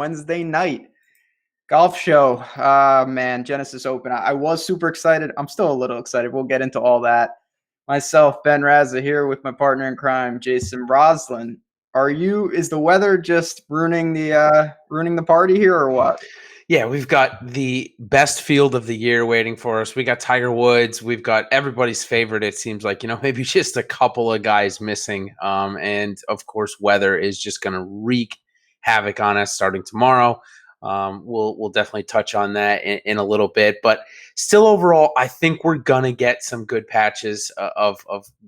Wednesday night. Golf show. Man, Genesis Open. I was super excited. I'm still a little excited. We'll get into all that. Myself, Ben Raza, here with my partner in crime, Jason Roslin. Is the weather just ruining the party here or what? Yeah, we've got the best field of the year waiting for us. We got Tiger Woods. We've got everybody's favorite. It seems like, maybe just a couple of guys missing. And of course, weather is just going to wreak havoc on us starting tomorrow. We'll definitely touch on that in a little bit, but still overall, I think we're going to get some good patches of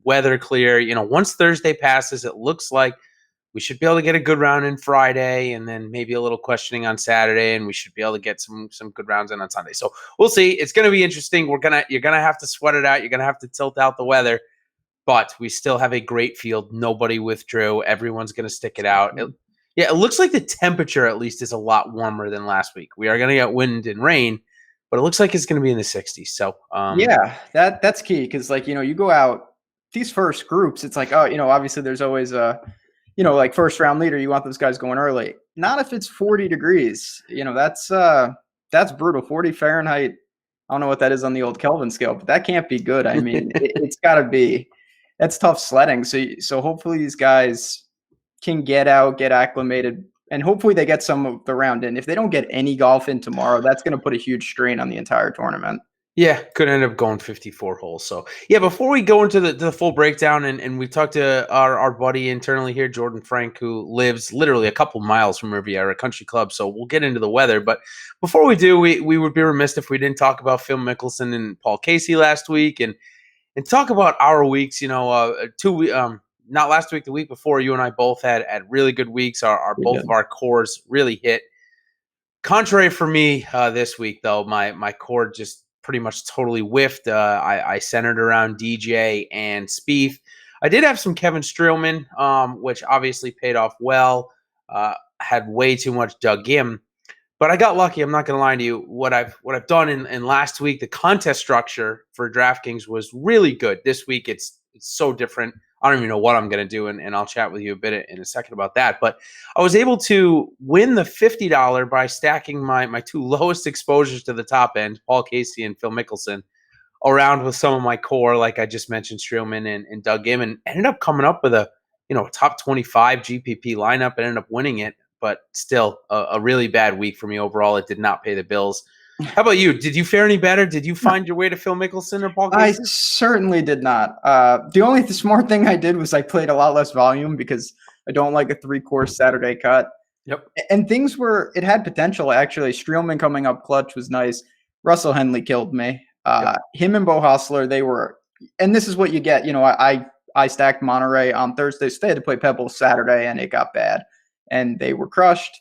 weather clear. Once Thursday passes, it looks like we should be able to get a good round in Friday, and then maybe a little questioning on Saturday, and we should be able to get some good rounds in on Sunday. So we'll see. It's going to be interesting. You're gonna have to sweat it out. You're gonna have to tilt out the weather, but we still have a great field. Nobody withdrew. Everyone's gonna stick it out. It looks like the temperature at least is a lot warmer than last week. We are gonna get wind and rain, but it looks like it's gonna be in the 60s. So yeah, that's key because you go out these first groups. It's like obviously there's always like first round leader, you want those guys going early. Not if it's 40 degrees. That's brutal. 40 Fahrenheit. I don't know what that is on the old Kelvin scale, but that can't be good. I mean, it's got to be. That's tough sledding. So hopefully these guys can get out, get acclimated, and hopefully they get some of the round in. If they don't get any golf in tomorrow, that's going to put a huge strain on the entire tournament. Yeah, could end up going 54 holes. So, yeah, before we go into the full breakdown, and we talked to our buddy internally here, Jordan Frank, who lives literally a couple miles from Riviera Country Club. So we'll get into the weather. But before we do, we would be remiss if we didn't talk about Phil Mickelson and Paul Casey last week and talk about our weeks. Not last week, the week before, you and I both had really good weeks. Both of our cores really hit. Contrary for me this week, though, my core just pretty much totally whiffed. I centered around DJ and Spieth. I did have some Kevin Streelman, which obviously paid off well. Had way too much Doug Gim, but I got lucky. I'm not going to lie to you. What I've done in last week, the contest structure for DraftKings was really good. This week, it's so different. I don't even know what I'm going to do, and I'll chat with you a bit in a second about that. But I was able to win the $50 by stacking my two lowest exposures to the top end, Paul Casey and Phil Mickelson, around with some of my core, like I just mentioned, Streelman and Doug Gim, and ended up coming up with a top 25 GPP lineup and ended up winning it. But still, a really bad week for me overall. It did not pay the bills. How about you? Did you fare any better? Did you find your way to Phil Mickelson or Paul Casey? I certainly did not. The only smart thing I did was I played a lot less volume because I don't like a 3-course Saturday cut. Yep. And it had potential, actually. Streelman coming up clutch was nice. Russell Henley killed me. Him and Bo Hostler, and this is what you get. I stacked Monterey on Thursday, so they had to play Pebble Saturday, and it got bad. And they were crushed.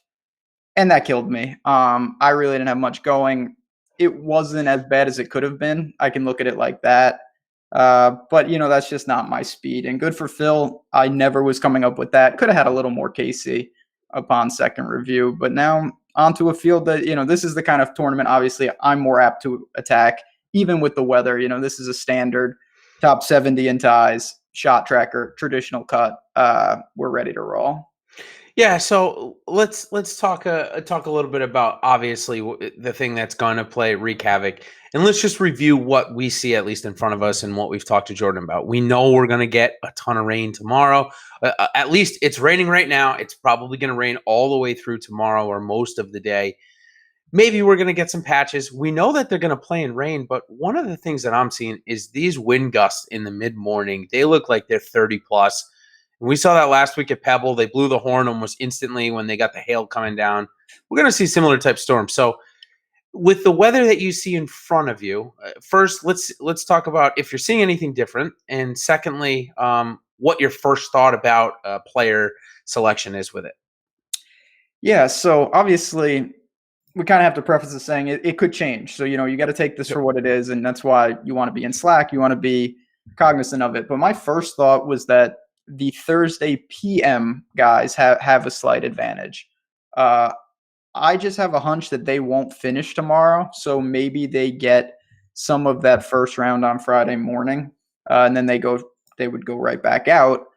And that killed me. I really didn't have much going. It wasn't as bad as it could have been. I can look at it like that. But, that's just not my speed. And good for Phil. I never was coming up with that. Could have had a little more Casey upon second review. But now onto a field that, this is the kind of tournament, obviously, I'm more apt to attack, even with the weather. This is a standard top 70 in ties, shot tracker, traditional cut. We're ready to roll. Yeah, so let's talk a little bit about obviously the thing that's going to wreak havoc, and let's just review what we see at least in front of us and what we've talked to Jordan about. We know we're going to get a ton of rain tomorrow. At least it's raining right now. It's probably going to rain all the way through tomorrow or most of the day. Maybe we're going to get some patches. We know that they're going to play in rain, but one of the things that I'm seeing is these wind gusts in the mid-morning. They look like they're 30 plus. We saw that last week at Pebble. They blew the horn almost instantly when they got the hail coming down. We're going to see similar type storms. So with the weather that you see in front of you, first, let's talk about if you're seeing anything different. And secondly, what your first thought about player selection is with it. Yeah, so obviously we kind of have to preface this saying it could change. So, you got to take this for what it is. And that's why you want to be in Slack. You want to be cognizant of it. But my first thought was that the Thursday PM guys have a slight advantage. I just have a hunch that they won't finish tomorrow, so maybe they get some of that first round on Friday morning, and then they would go right back out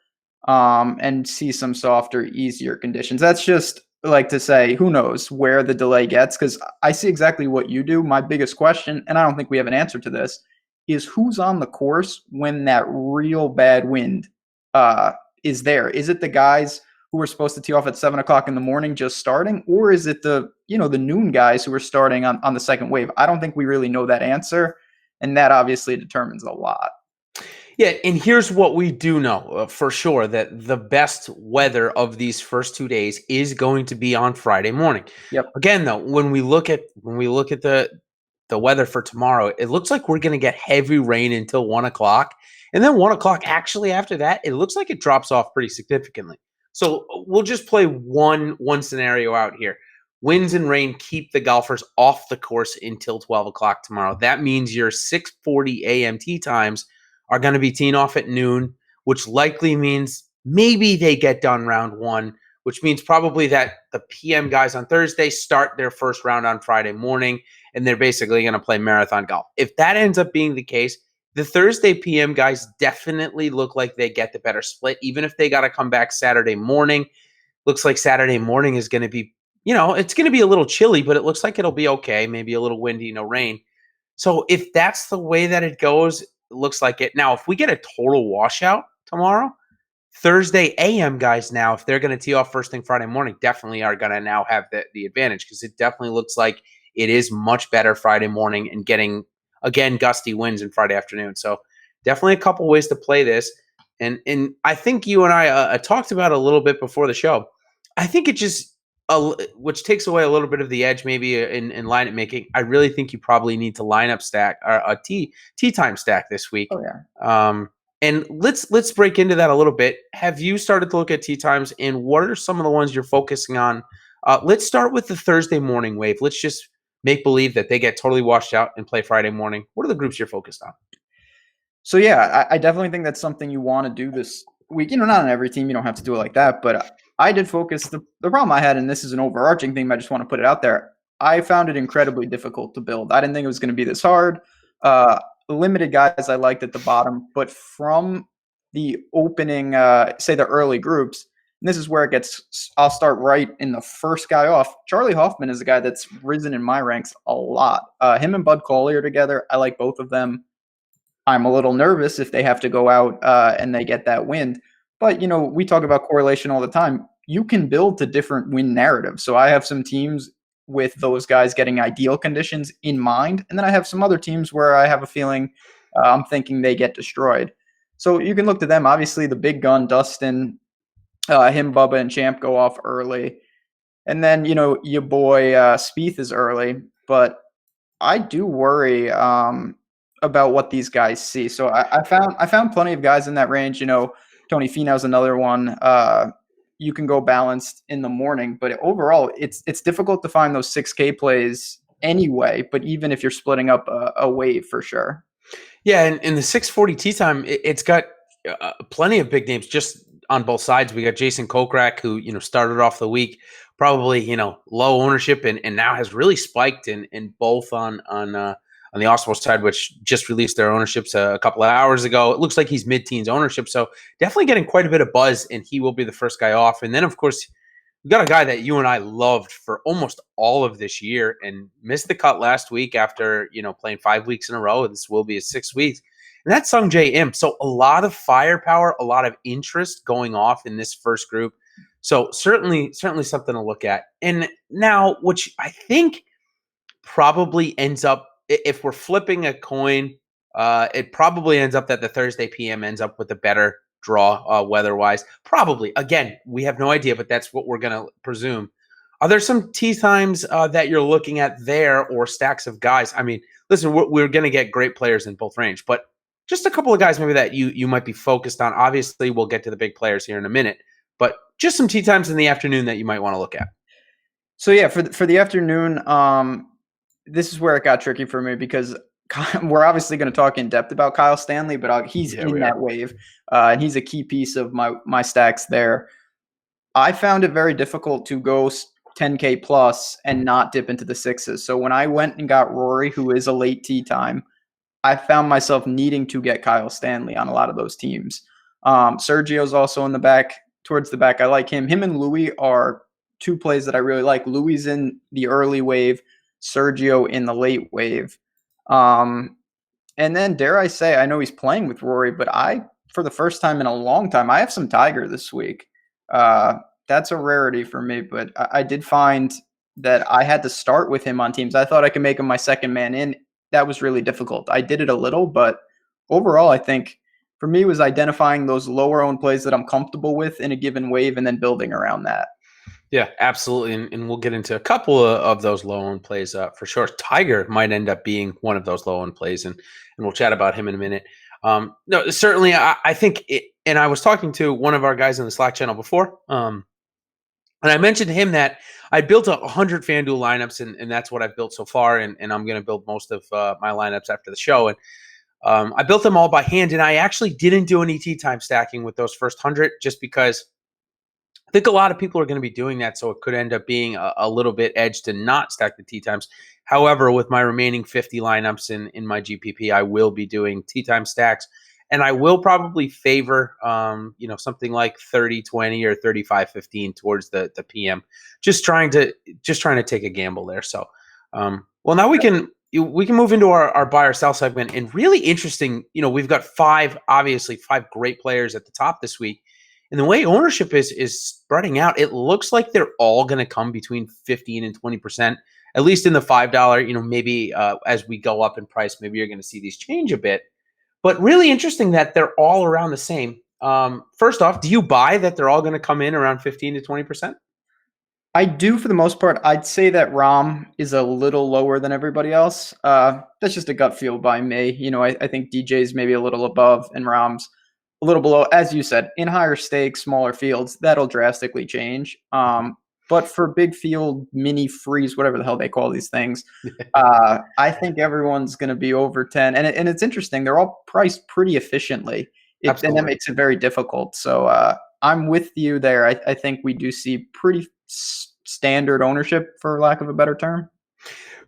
and see some softer, easier conditions. That's just like to say, who knows where the delay gets, because I see exactly what you do. My biggest question, and I don't think we have an answer to this, is who's on the course when that real bad wind uh, is there? Is it the guys who are supposed to tee off at 7 o'clock in the morning just starting, or is it the the noon guys who are starting on the second wave? I don't think we really know that answer, and that obviously determines a lot. Yeah, and here's what we do know for sure, that the best weather of these first 2 days is going to be on Friday morning. Yep. Again, though, when we look at the weather for tomorrow, it looks like we're going to get heavy rain until 1 o'clock, and then 1 o'clock. Actually, after that, it looks like it drops off pretty significantly. So we'll just play one scenario out here. Winds and rain keep the golfers off the course until 12 o'clock tomorrow. That means your 6:40 a.m. tee times are going to be teeing off at noon, which likely means maybe they get done round one, which means probably that the PM guys on Thursday start their first round on Friday morning, and they're basically going to play marathon golf. If that ends up being the case, the Thursday PM guys definitely look like they get the better split, even if they got to come back Saturday morning. Looks like Saturday morning is going to be, it's going to be a little chilly, but it looks like it'll be okay. Maybe a little windy, no rain. So if that's the way that it goes, it looks like it. Now, if we get a total washout tomorrow, Thursday AM guys now, if they're going to tee off first thing Friday morning, definitely are going to now have the advantage, because it definitely looks like it is much better Friday morning and getting, again, gusty winds in Friday afternoon. So definitely a couple ways to play this. And I think you and I talked about it a little bit before the show. I think it just, which takes away a little bit of the edge maybe in lineup making. I really think you probably need to lineup stack or a tee time stack this week. Oh yeah. And let's break into that a little bit. Have you started to look at tee times, and what are some of the ones you're focusing on? Let's start with the Thursday morning wave. Let's just make believe that they get totally washed out and play Friday morning. What are the groups you're focused on? So yeah, I definitely think that's something you want to do this week. Not on every team, you don't have to do it like that, but I did focus. The problem I had, and this is an overarching thing, but I just want to put it out there, I found it incredibly difficult to build. I didn't think it was going to be this hard. Limited guys I liked at the bottom, but from the opening, say the early groups, and this is where it gets, I'll start right in the first guy off. Charlie Hoffman is a guy that's risen in my ranks a lot. Him and Bud Collier together, I like both of them. I'm a little nervous if they have to go out and they get that wind. But, we talk about correlation all the time. You can build to different win narratives. So I have some teams with those guys getting ideal conditions in mind. And then I have some other teams where I have a feeling I'm thinking they get destroyed. So you can look to them. Obviously, the big gun, Dustin, him, Bubba, and Champ go off early. And then, your boy Spieth is early. But I do worry about what these guys see. So I found plenty of guys in that range. Tony Finau's another one. You can go balanced in the morning, but overall, it's difficult to find those 6K plays anyway. But even if you're splitting up a wave, for sure. Yeah, and in the 6:40 tee time, it's got plenty of big names just on both sides. We got Jason Kokrak, who started off the week probably low ownership and now has really spiked in both on the Oswald side, which just released their ownerships a couple of hours ago. It looks like he's mid-teens ownership, so definitely getting quite a bit of buzz, and he will be the first guy off. And then, of course, we've got a guy that you and I loved for almost all of this year and missed the cut last week after playing 5 weeks in a row. This will be his 6 weeks, and that's Sung Jae Im. So a lot of firepower, a lot of interest going off in this first group. So certainly something to look at. And now, which I think probably ends up, if we're flipping a coin, it probably ends up that the Thursday PM ends up with a better draw weather-wise. Probably. Again, we have no idea, but that's what we're going to presume. Are there some tee times that you're looking at there, or stacks of guys? I mean, listen, we're going to get great players in both range, but just a couple of guys maybe that you might be focused on. Obviously, we'll get to the big players here in a minute, but just some tee times in the afternoon that you might want to look at. So yeah, for the afternoon, this is where it got tricky for me, because we're obviously going to talk in depth about Kyle Stanley, but he's in that wave, and he's a key piece of my stacks there. I found it very difficult to go 10K plus and not dip into the sixes. So when I went and got Rory, who is a late tee time, I found myself needing to get Kyle Stanley on a lot of those teams. Sergio's also in the back, towards the back. I like him. Him and Louis are two plays that I really like. Louis in the early wave, Sergio in the late wave. And then dare I say, I know he's playing with Rory, but for the first time in a long time, I have some Tiger this week. That's a rarity for me, but I did find that I had to start with him on teams. I thought I could make him my second man in. That was really difficult. I did it a little, but overall, I think for me was identifying those lower owned plays that I'm comfortable with in a given wave and then building around that. Yeah, absolutely. And we'll get into a couple of those low owned plays for sure. Tiger might end up being one of those low owned plays, and we'll chat about him in a minute. No, certainly, I think and I was talking to one of our guys in the Slack channel before, and I mentioned to him that I built 100 FanDuel lineups, and that's what I've built so far, and I'm going to build most of my lineups after the show. And I built them all by hand, and I actually didn't do any tee time stacking with those first 100 just because I think a lot of people are going to be doing that, so it could end up being a little bit edged to not stack the tee times. However, with my remaining 50 lineups in my GPP, I will be doing tee time stacks, and I will probably favor something like 30-20 or 35-15 towards the PM. Just trying to take a gamble there. So, well, now we can move into our buy or sell segment, and really interesting. We've got five great players at the top this week. And the way ownership is spreading out, it looks like they're all going to come between 15 and 20%, at least in the $5. Maybe as we go up in price, maybe you're going to see these change a bit. But really interesting that they're all around the same. First off, do you buy that they're all going to come in around 15 to 20%? I do for the most part. I'd say that Rahm is a little lower than everybody else. That's just a gut feel by me. I think DJ's maybe a little above and Rahm's a little below. As you said, in higher stakes, smaller fields, that'll drastically change. But for big field, mini freeze, whatever the hell they call these things, I think everyone's going to be over 10. And it's interesting. They're all priced pretty efficiently. And that makes it very difficult. So I'm with you there. I think we do see pretty standard ownership, for lack of a better term.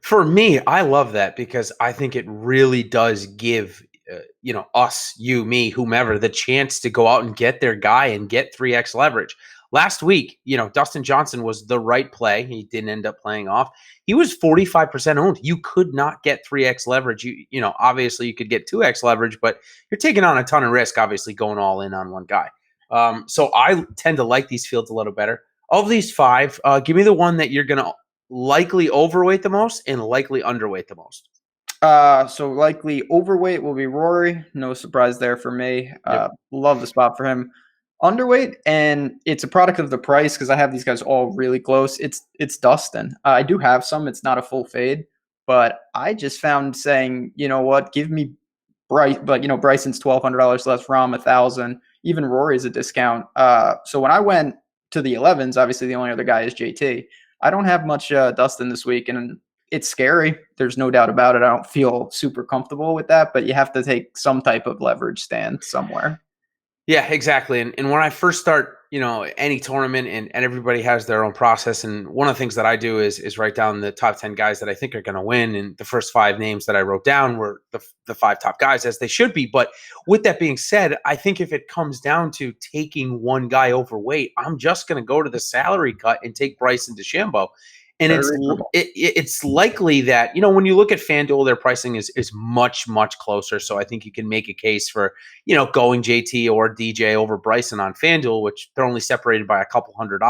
For me, I love that because I think it really does give us, you, me, whomever, the chance to go out and get their guy and get 3x leverage. Last week, Dustin Johnson was the right play. He didn't end up playing off. He was 45% owned. You could not get 3x leverage. Obviously you could get 2x leverage, but you're taking on a ton of risk, obviously going all in on one guy. So I tend to like these fields a little better. Of these five, give me the one that you're going to likely overweight the most and likely underweight the most. So likely overweight will be Rory. No surprise there for me. Yep. Love the spot for him. Underweight, and it's a product of the price because I have these guys all really close. It's Dustin. I do have some. It's not a full fade, but I just found saying, you know what, give me Bryce. But Bryson's $1,200 less, Rahm $1,000. Even Rory's a discount. So when I went to the 11s, obviously the only other guy is JT. I don't have much Dustin this week, and it's scary. There's no doubt about it. I don't feel super comfortable with that, but you have to take some type of leverage stand somewhere. Yeah, exactly. And when I first start, any tournament and everybody has their own process. And one of the things that I do is write down the top 10 guys that I think are going to win. And the first 5 names that I wrote down were the 5 top guys, as they should be. But with that being said, I think if it comes down to taking one guy overweight, I'm just going to go to the salary cut and take Bryson DeChambeau. And it's likely that, when you look at FanDuel, their pricing is much, much closer. So I think you can make a case for, going JT or DJ over Bryson on FanDuel, which they're only separated by a couple $100.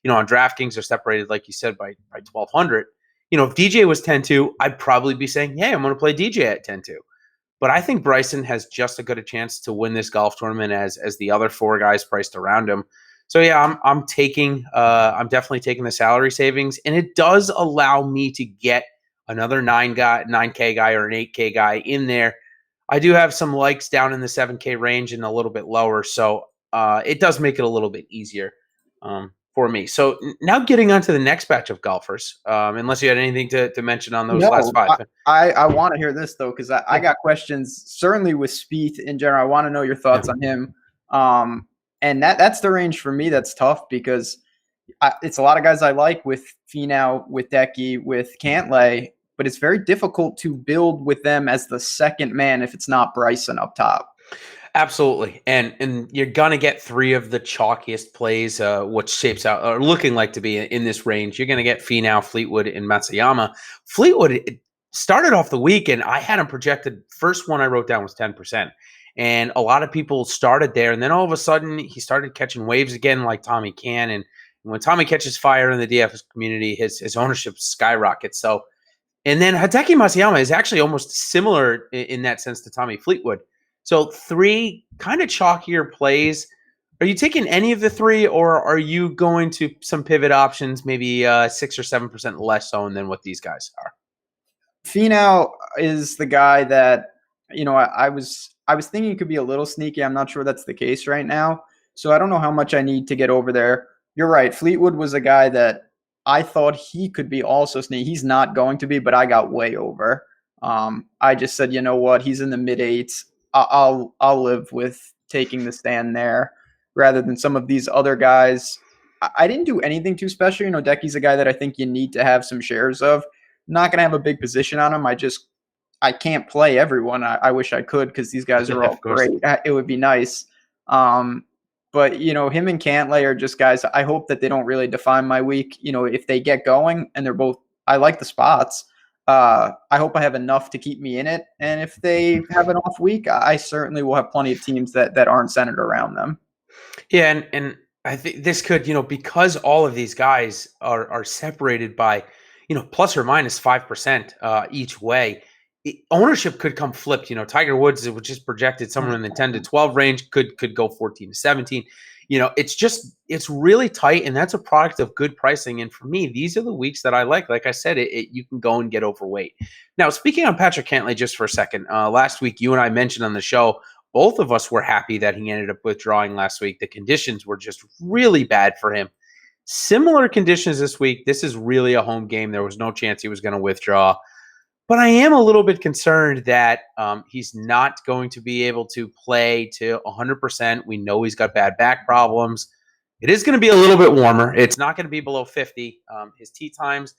On DraftKings, they're separated, like you said, by $1,200. If DJ was 10-2, I'd probably be saying, hey, I'm going to play DJ at 10-2. But I think Bryson has just as good a chance to win this golf tournament as the other 4 guys priced around him. So yeah, I'm definitely taking the salary savings, and it does allow me to get another 9K guy or an 8K guy in there. I do have some likes down in the 7K range and a little bit lower, so it does make it a little bit easier for me. So now getting on to the next batch of golfers, unless you had anything to mention on those last 5. I want to hear this though, because I got questions certainly with Spieth in general. I want to know your thoughts on him. And that's the range for me that's tough because it's a lot of guys I like with Finau, with Decky, with Cantlay, but it's very difficult to build with them as the second man if it's not Bryson up top. Absolutely. And you're gonna get three of the chalkiest plays, what shapes out or looking like to be in this range. You're gonna get Finau, Fleetwood, and Matsuyama. Fleetwood it started off the week, and I had him projected. First one I wrote down was 10%. And a lot of people started there, and then all of a sudden he started catching waves again, like Tommy can. And when Tommy catches fire in the DFS community, his ownership skyrockets. So and then Hideki Matsuyama is actually almost similar in that sense to Tommy Fleetwood. So three kind of chalkier plays. Are you taking any of the three, or are you going to some pivot options, maybe 6 or 7% less owned than what these guys are? Finau is the guy that I was thinking it could be a little sneaky. I'm not sure that's the case right now, so I don't know how much I need to get over there. You're right. Fleetwood was a guy that I thought he could be also sneaky. He's not going to be, but I got way over. I just said, you know what? He's in the mid eights. I'll live with taking the stand there rather than some of these other guys. I didn't do anything too special. Decky's a guy that I think you need to have some shares of. I'm not going to have a big position on him. I can't play everyone. I wish I could because these guys are all great. It would be nice. But him and Cantlay are just guys. I hope that they don't really define my week. If they get going and they're both, I like the spots. I hope I have enough to keep me in it. And if they have an off week, I certainly will have plenty of teams that aren't centered around them. Yeah, and I think this could, because all of these guys are separated by, plus or minus 5% each way. Ownership could come flipped. Tiger Woods, which is projected somewhere in the 10 to 12 range, could go 14 to 17. It's really tight, and that's a product of good pricing. And for me, these are the weeks that I like. Like I said, you can go and get overweight. Now, speaking on Patrick Cantlay just for a second, last week you and I mentioned on the show, both of us were happy that he ended up withdrawing last week. The conditions were just really bad for him. Similar conditions this week. This is really a home game. There was no chance he was going to withdraw. But I am a little bit concerned that he's not going to be able to play to 100%. We know he's got bad back problems. It is going to be a little bit warmer. It's not going to be below 50. His tee times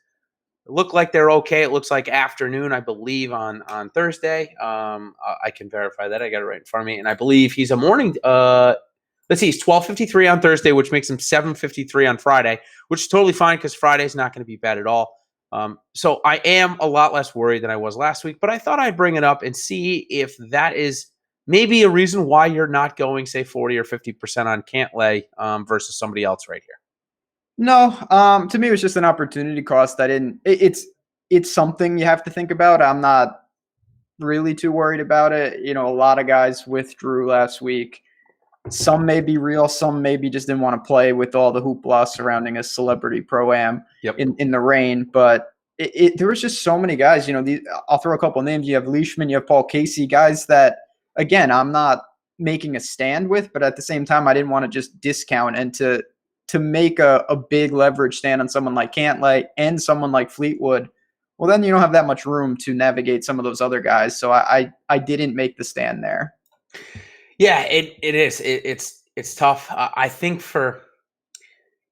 look like they're okay. It looks like afternoon, I believe, on Thursday. I can verify that. I got it right in front of me. And I believe he's a morning let's see, he's 12:53 on Thursday, which makes him 7:53 on Friday, which is totally fine because Friday's not going to be bad at all. So I am a lot less worried than I was last week, but I thought I'd bring it up and see if that is maybe a reason why you're not going, say, 40 or 50% on Cantlay versus somebody else right here. No, to me, it was just an opportunity cost. It's something you have to think about. I'm not really too worried about it. A lot of guys withdrew last week. Some may be real, some maybe just didn't want to play with all the hoopla surrounding a celebrity pro-am in the rain. But there was just so many guys. I'll throw a couple of names. You have Leishman, you have Paul Casey, guys that, again, I'm not making a stand with, but at the same time, I didn't want to just discount and to make a big leverage stand on someone like Cantlay and someone like Fleetwood. Well, then you don't have that much room to navigate some of those other guys. So I didn't make the stand there. Yeah, it is. It's tough. I think for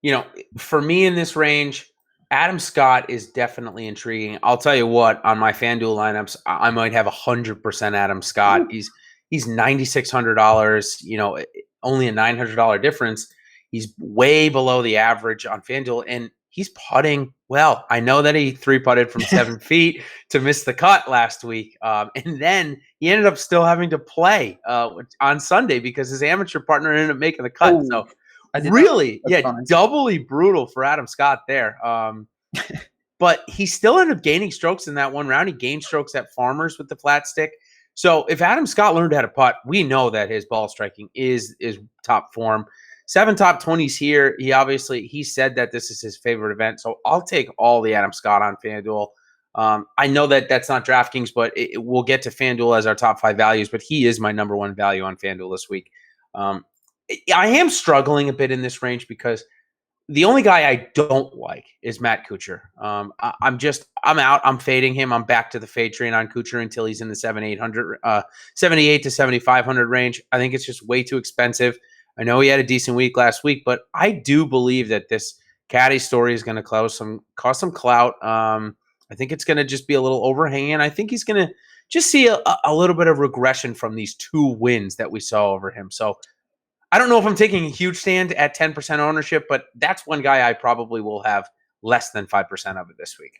me in this range, Adam Scott is definitely intriguing. I'll tell you what, on my FanDuel lineups, I might have 100% Adam Scott. Ooh. He's $9,600. Only a $900 difference. He's way below the average on FanDuel, and he's putting well. I know that he 3-putted from 7 feet to miss the cut last week. And then he ended up still having to play on Sunday because his amateur partner ended up making the cut. Oh, so really, funny. Doubly brutal for Adam Scott there. But he still ended up gaining strokes in that one round. He gained strokes at Farmers with the flat stick. So if Adam Scott learned how to putt, we know that his ball striking is top form. 7 top 20s here. He said that this is his favorite event. So I'll take all the Adam Scott on FanDuel. I know that that's not DraftKings, but we'll get to FanDuel as our top 5 values, but he is my number 1 value on FanDuel this week. I am struggling a bit in this range because the only guy I don't like is Matt Kuchar. I'm out. I'm fading him. I'm back to the fade train on Kuchar until he's in the 78 to 7,500 range. I think it's just way too expensive. I know he had a decent week last week, but I do believe that this caddy story is going to cost some clout. I I think it's going to just be a little overhanging. I think he's going to just see a little bit of regression from these 2 wins that we saw over him. So I don't know if I'm taking a huge stand at 10% ownership, but that's one guy I probably will have less than 5% of it this week.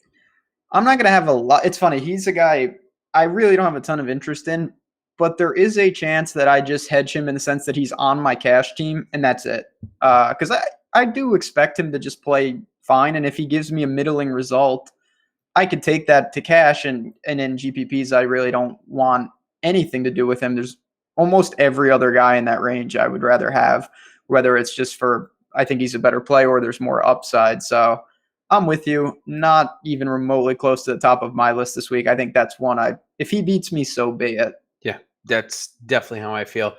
I'm not going to have a lot. It's funny. He's a guy I really don't have a ton of interest in, but there is a chance that I just hedge him in the sense that he's on my cash team, and that's it. Because I do expect him to just play fine, and if he gives me a middling result, I could take that to cash, and in GPPs, I really don't want anything to do with him. There's almost every other guy in that range I would rather have, whether it's just for I think he's a better player or there's more upside. So I'm with you. Not even remotely close to the top of my list this week. I think that's one if he beats me, so be it. Yeah, that's definitely how I feel.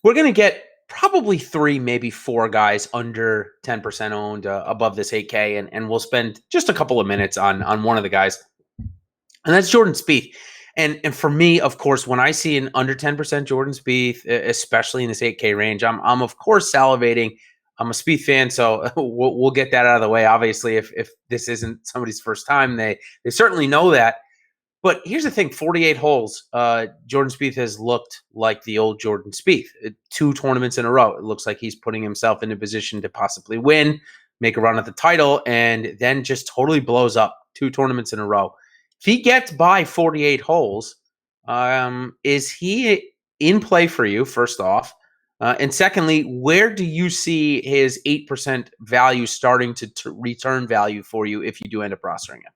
We're going to get probably 3, maybe 4 guys under 10% owned above this 8K, and we'll spend just a couple of minutes on one of the guys, and that's Jordan Spieth. And for me, of course, when I see an under 10% Jordan Spieth, especially in this 8K range, I'm of course salivating. I'm a Spieth fan, so we'll get that out of the way. Obviously, if this isn't somebody's first time, they certainly know that. But here's the thing: 48 holes. Jordan Spieth has looked like the old Jordan Spieth. 2 tournaments in a row. It looks like he's putting himself in a position to possibly win, make a run at the title, and then just totally blows up 2 tournaments in a row. If he gets by 48 holes, is he in play for you, first off? And secondly, where do you see his 8% value starting to return value for you if you do end up rostering him?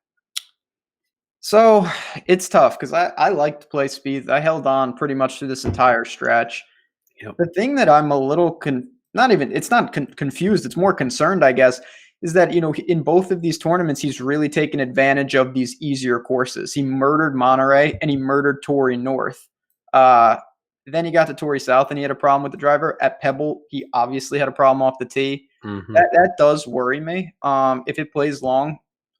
So it's tough because I like to play Spieth. I held on pretty much through this entire stretch. Yep. The thing that I'm a little confused. It's more concerned, I guess, is that, in both of these tournaments, he's really taken advantage of these easier courses. He murdered Monterey and he murdered Torrey North. Then he got to Torrey South and he had a problem with the driver. At Pebble, he obviously had a problem off the tee. Mm-hmm. That does worry me. If it plays long,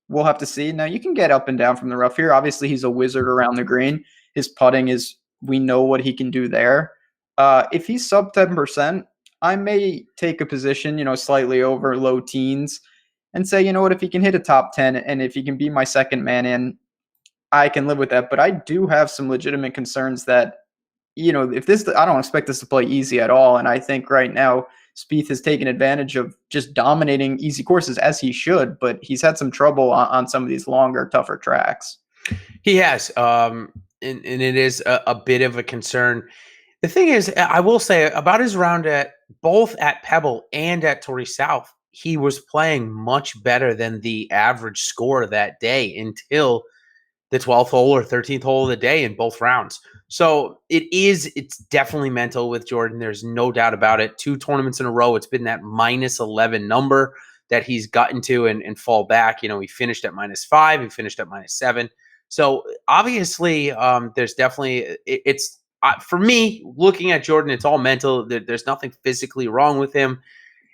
we'll have to see. Now, you can get up and down from the rough here. Obviously, he's a wizard around the green. His putting we know what he can do there. If he's sub 10%, I may take a position, slightly over low teens and say, you know what, if he can hit a top 10 and if he can be my second man in, I can live with that. But I do have some legitimate concerns that, I don't expect this to play easy at all. And I think right now, Spieth has taken advantage of just dominating easy courses, as he should, but he's had some trouble on some of these longer, tougher tracks. He has, and it is a bit of a concern. The thing is, I will say about his round at both at Pebble and at Torrey South, he was playing much better than the average score that day until the 12th hole or 13th hole of the day in both rounds. So it's definitely mental with Jordan. There's no doubt about it. 2 tournaments in a row, it's been that -11 number that he's gotten to and fall back. He finished at -5, he finished at -7. So obviously, there's definitely it's for me looking at Jordan. It's all mental. There's nothing physically wrong with him.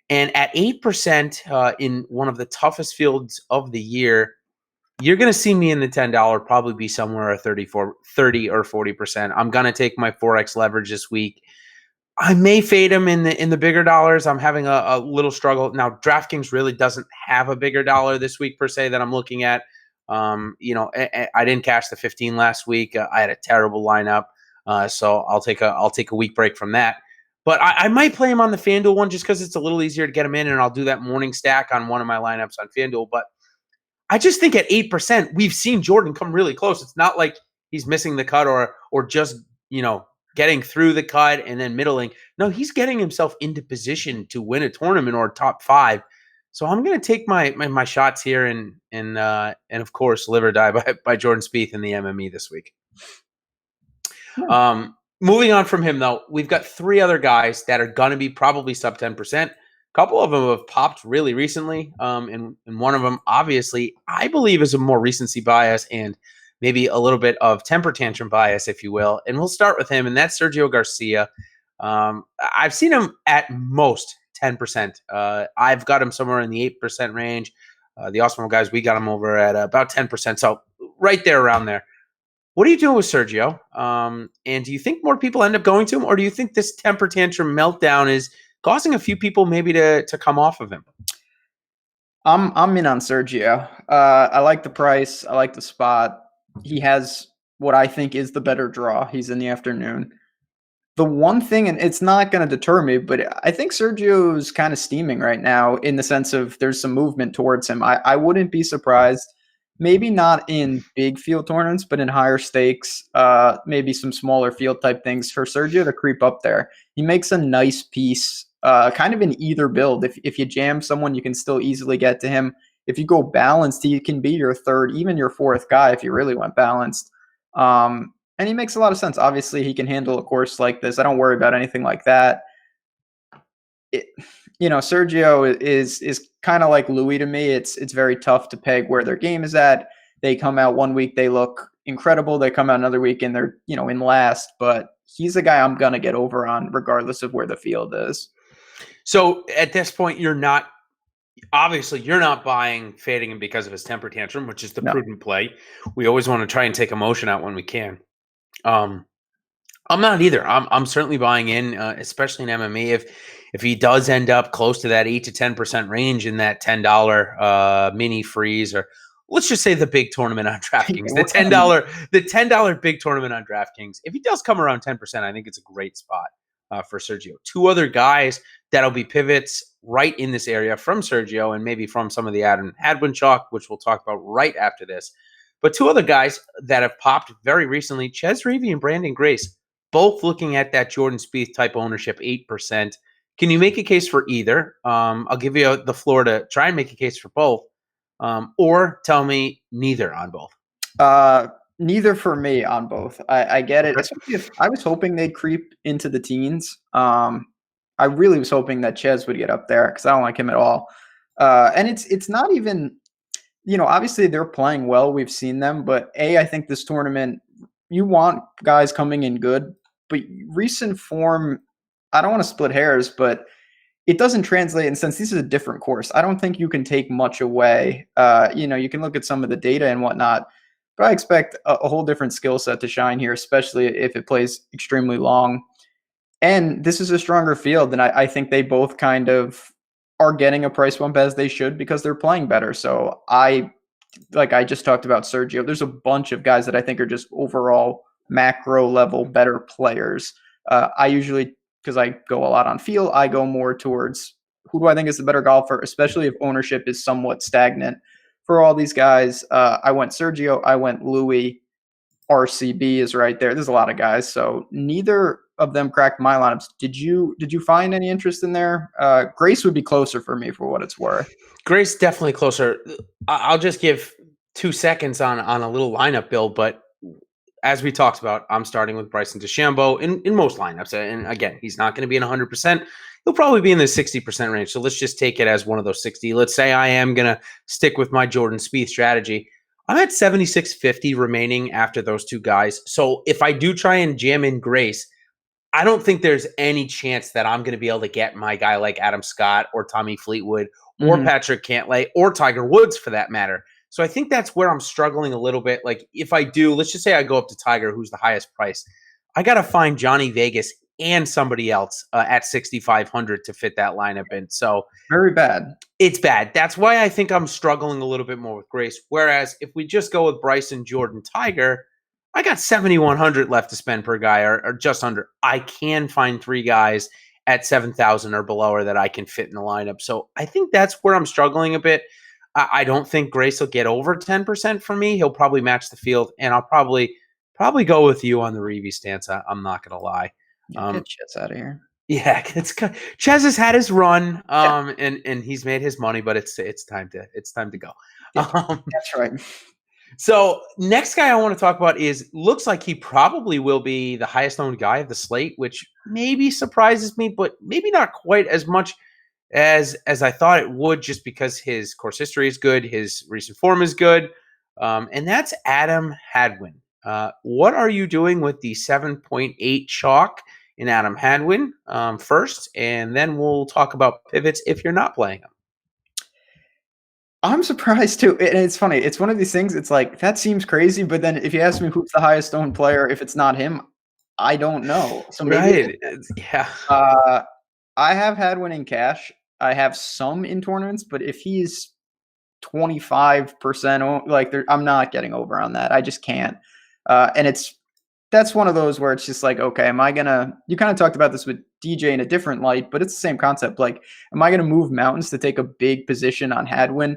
And at 8% in one of the toughest fields of the year, you're going to see me in the $10 probably be somewhere at 30 or 40%. I'm going to take my 4x leverage this week. I may fade him in the bigger dollars. I'm having a little struggle. Now, DraftKings really doesn't have a bigger dollar this week per se that I'm looking at. I didn't cash the 15 last week. I had a terrible lineup. So I'll take a week break from that. But I might play him on the FanDuel one just because it's a little easier to get him in, and I'll do that morning stack on one of my lineups on FanDuel. But I just think at 8%, we've seen Jordan come really close. It's not like he's missing the cut or just, getting through the cut and then middling. No, he's getting himself into position to win a tournament or top 5. So I'm going to take my shots here and of course live or die by Jordan Spieth in the MME this week. Yeah. Moving on from him, though, we've got 3 other guys that are going to be probably sub 10%. A couple of them have popped really recently, and one of them, obviously, I believe is a more recency bias and maybe a little bit of temper tantrum bias, if you will. And we'll start with him, and that's Sergio Garcia. I've seen him at most 10%. I've got him somewhere in the 8% range. The Awesome guys, we got him over at about 10%. So right there around there. What are you doing with Sergio? And do you think more people end up going to him, or do you think this temper tantrum meltdown is causing a few people maybe to come off of him? I'm in on Sergio. I like the price. I like the spot. He has what I think is the better draw. He's in the afternoon. The one thing, and it's not going to deter me, but I think Sergio's kind of steaming right now in the sense of there's some movement towards him. I wouldn't be surprised, maybe not in big field tournaments, but in higher stakes, maybe some smaller field type things for Sergio to creep up there. He makes a nice piece, kind of in either build. If you jam someone, you can still easily get to him. If you go balanced, he can be your third, even your fourth guy if you really went balanced. And he makes a lot of sense. Obviously, he can handle a course like this. I don't worry about anything like that. Sergio is kind of like Louis to me. It's very tough to peg where their game is at. They come out one week, they look incredible. They come out another week and they're in last. But he's a guy I'm gonna get over on, regardless of where the field is. So at this point, you're not fading him because of his temper tantrum, which is the prudent play. We always want to try and take emotion out when we can. I'm not either. I'm certainly buying in, especially in MMA. If he does end up close to that 8 to 10% range in that $10 mini freeze, or let's just say the big tournament on DraftKings, the $10 big tournament on DraftKings. If he does come around 10%, I think it's a great spot for Sergio. Two other guys that'll be pivots right in this area from Sergio and maybe from some of the Adam Hadwin chalk, which we'll talk about right after this. But two other guys that have popped very recently, Chez Reavie and Brandon Grace, both looking at that Jordan Spieth type ownership, 8%. Can you make a case for either? I'll give you the floor to try and make a case for both, or tell me neither on both. Neither for me on both. I get it. Especially if I was hoping they'd creep into the teens. I really was hoping that Chez would get up there because I don't like him at all. And it's not even, obviously they're playing well. We've seen them, but I think this tournament, you want guys coming in good, but recent form, I don't want to split hairs, but it doesn't translate. And since this is a different course, I don't think you can take much away. You can look at some of the data and whatnot, but I expect a whole different skill set to shine here, especially if it plays extremely long. And this is a stronger field, and I think they both kind of are getting a price bump as they should because they're playing better. So I just talked about Sergio, there's a bunch of guys that I think are just overall macro level better players. I usually, because I go a lot on feel, I go more towards who do I think is the better golfer, especially if ownership is somewhat stagnant. For all these guys, I went Sergio, I went Louis, RCB is right there. There's a lot of guys, so neither of them cracked my lineups. Did you find any interest in there? Grace would be closer for me for what it's worth. Grace definitely closer. I'll just give 2 seconds on a little lineup build, but as we talked about, I'm starting with Bryson DeChambeau in most lineups. And again, he's not going to be in 100%. He'll probably be in the 60% range. So let's just take it as one of those 60. Let's say I am going to stick with my Jordan Spieth strategy. I'm at 76.50 remaining after those two guys. So if I do try and jam in Grace, I don't think there's any chance that I'm going to be able to get my guy like Adam Scott or Tommy Fleetwood or Patrick Cantlay or Tiger Woods for that matter. So I think that's where I'm struggling a little bit. Like if I do, let's just say I go up to Tiger, who's the highest price. I got to find Johnny Vegas and somebody else at 6,500 to fit that lineup in. So very bad. It's bad. That's why I think I'm struggling a little bit more with Grace. Whereas if we just go with Bryson, Jordan, Tiger, I got 7,100 left to spend per guy or just under. I can find three guys at 7,000 or below or that I can fit in the lineup. So I think that's where I'm struggling a bit. I don't think Grace will get over 10% for me. He'll probably match the field, and I'll probably go with you on the Reavie stance. I'm not going to lie. Get Chez out of here. Yeah, Chez has had his run, and he's made his money, but it's time to go. That's right. So next guy I want to talk about looks like he probably will be the highest owned guy of the slate, which maybe surprises me, but maybe not quite as much as I thought it would, just because his course history is good, his recent form is good, and that's Adam Hadwin. What are you doing with the 7.8 chalk in Adam Hadwin first, and then we'll talk about pivots if you're not playing them. I'm surprised too. And it's funny. It's one of these things. It's like, that seems crazy. But then if you ask me who's the highest owned player, if it's not him, I don't know. So maybe yeah. I have Hadwin in cash. I have some in tournaments, but if he's 25%. Like I'm not getting over on that. I just can't. And that's one of those where it's just like, okay, you kind of talked about this with DJ in a different light, but it's the same concept. Like, am I going to move mountains to take a big position on Hadwin?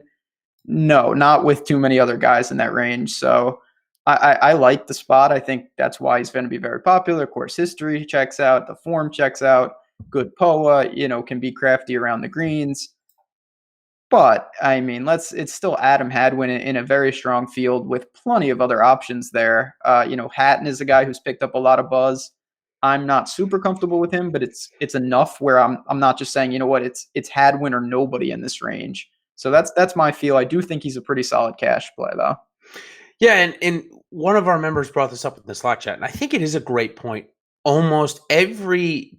No, not with too many other guys in that range. So I like the spot. I think that's why he's going to be very popular. Of course, history checks out, the form checks out, good POA, can be crafty around the greens. But I mean, it's still Adam Hadwin in a very strong field with plenty of other options there. Hatton is a guy who's picked up a lot of buzz. I'm not super comfortable with him, but it's enough where I'm not just saying, it's Hadwin or nobody in this range. So that's my feel. I do think he's a pretty solid cash play though. Yeah, and one of our members brought this up in the Slack chat, and I think it is a great point. Almost every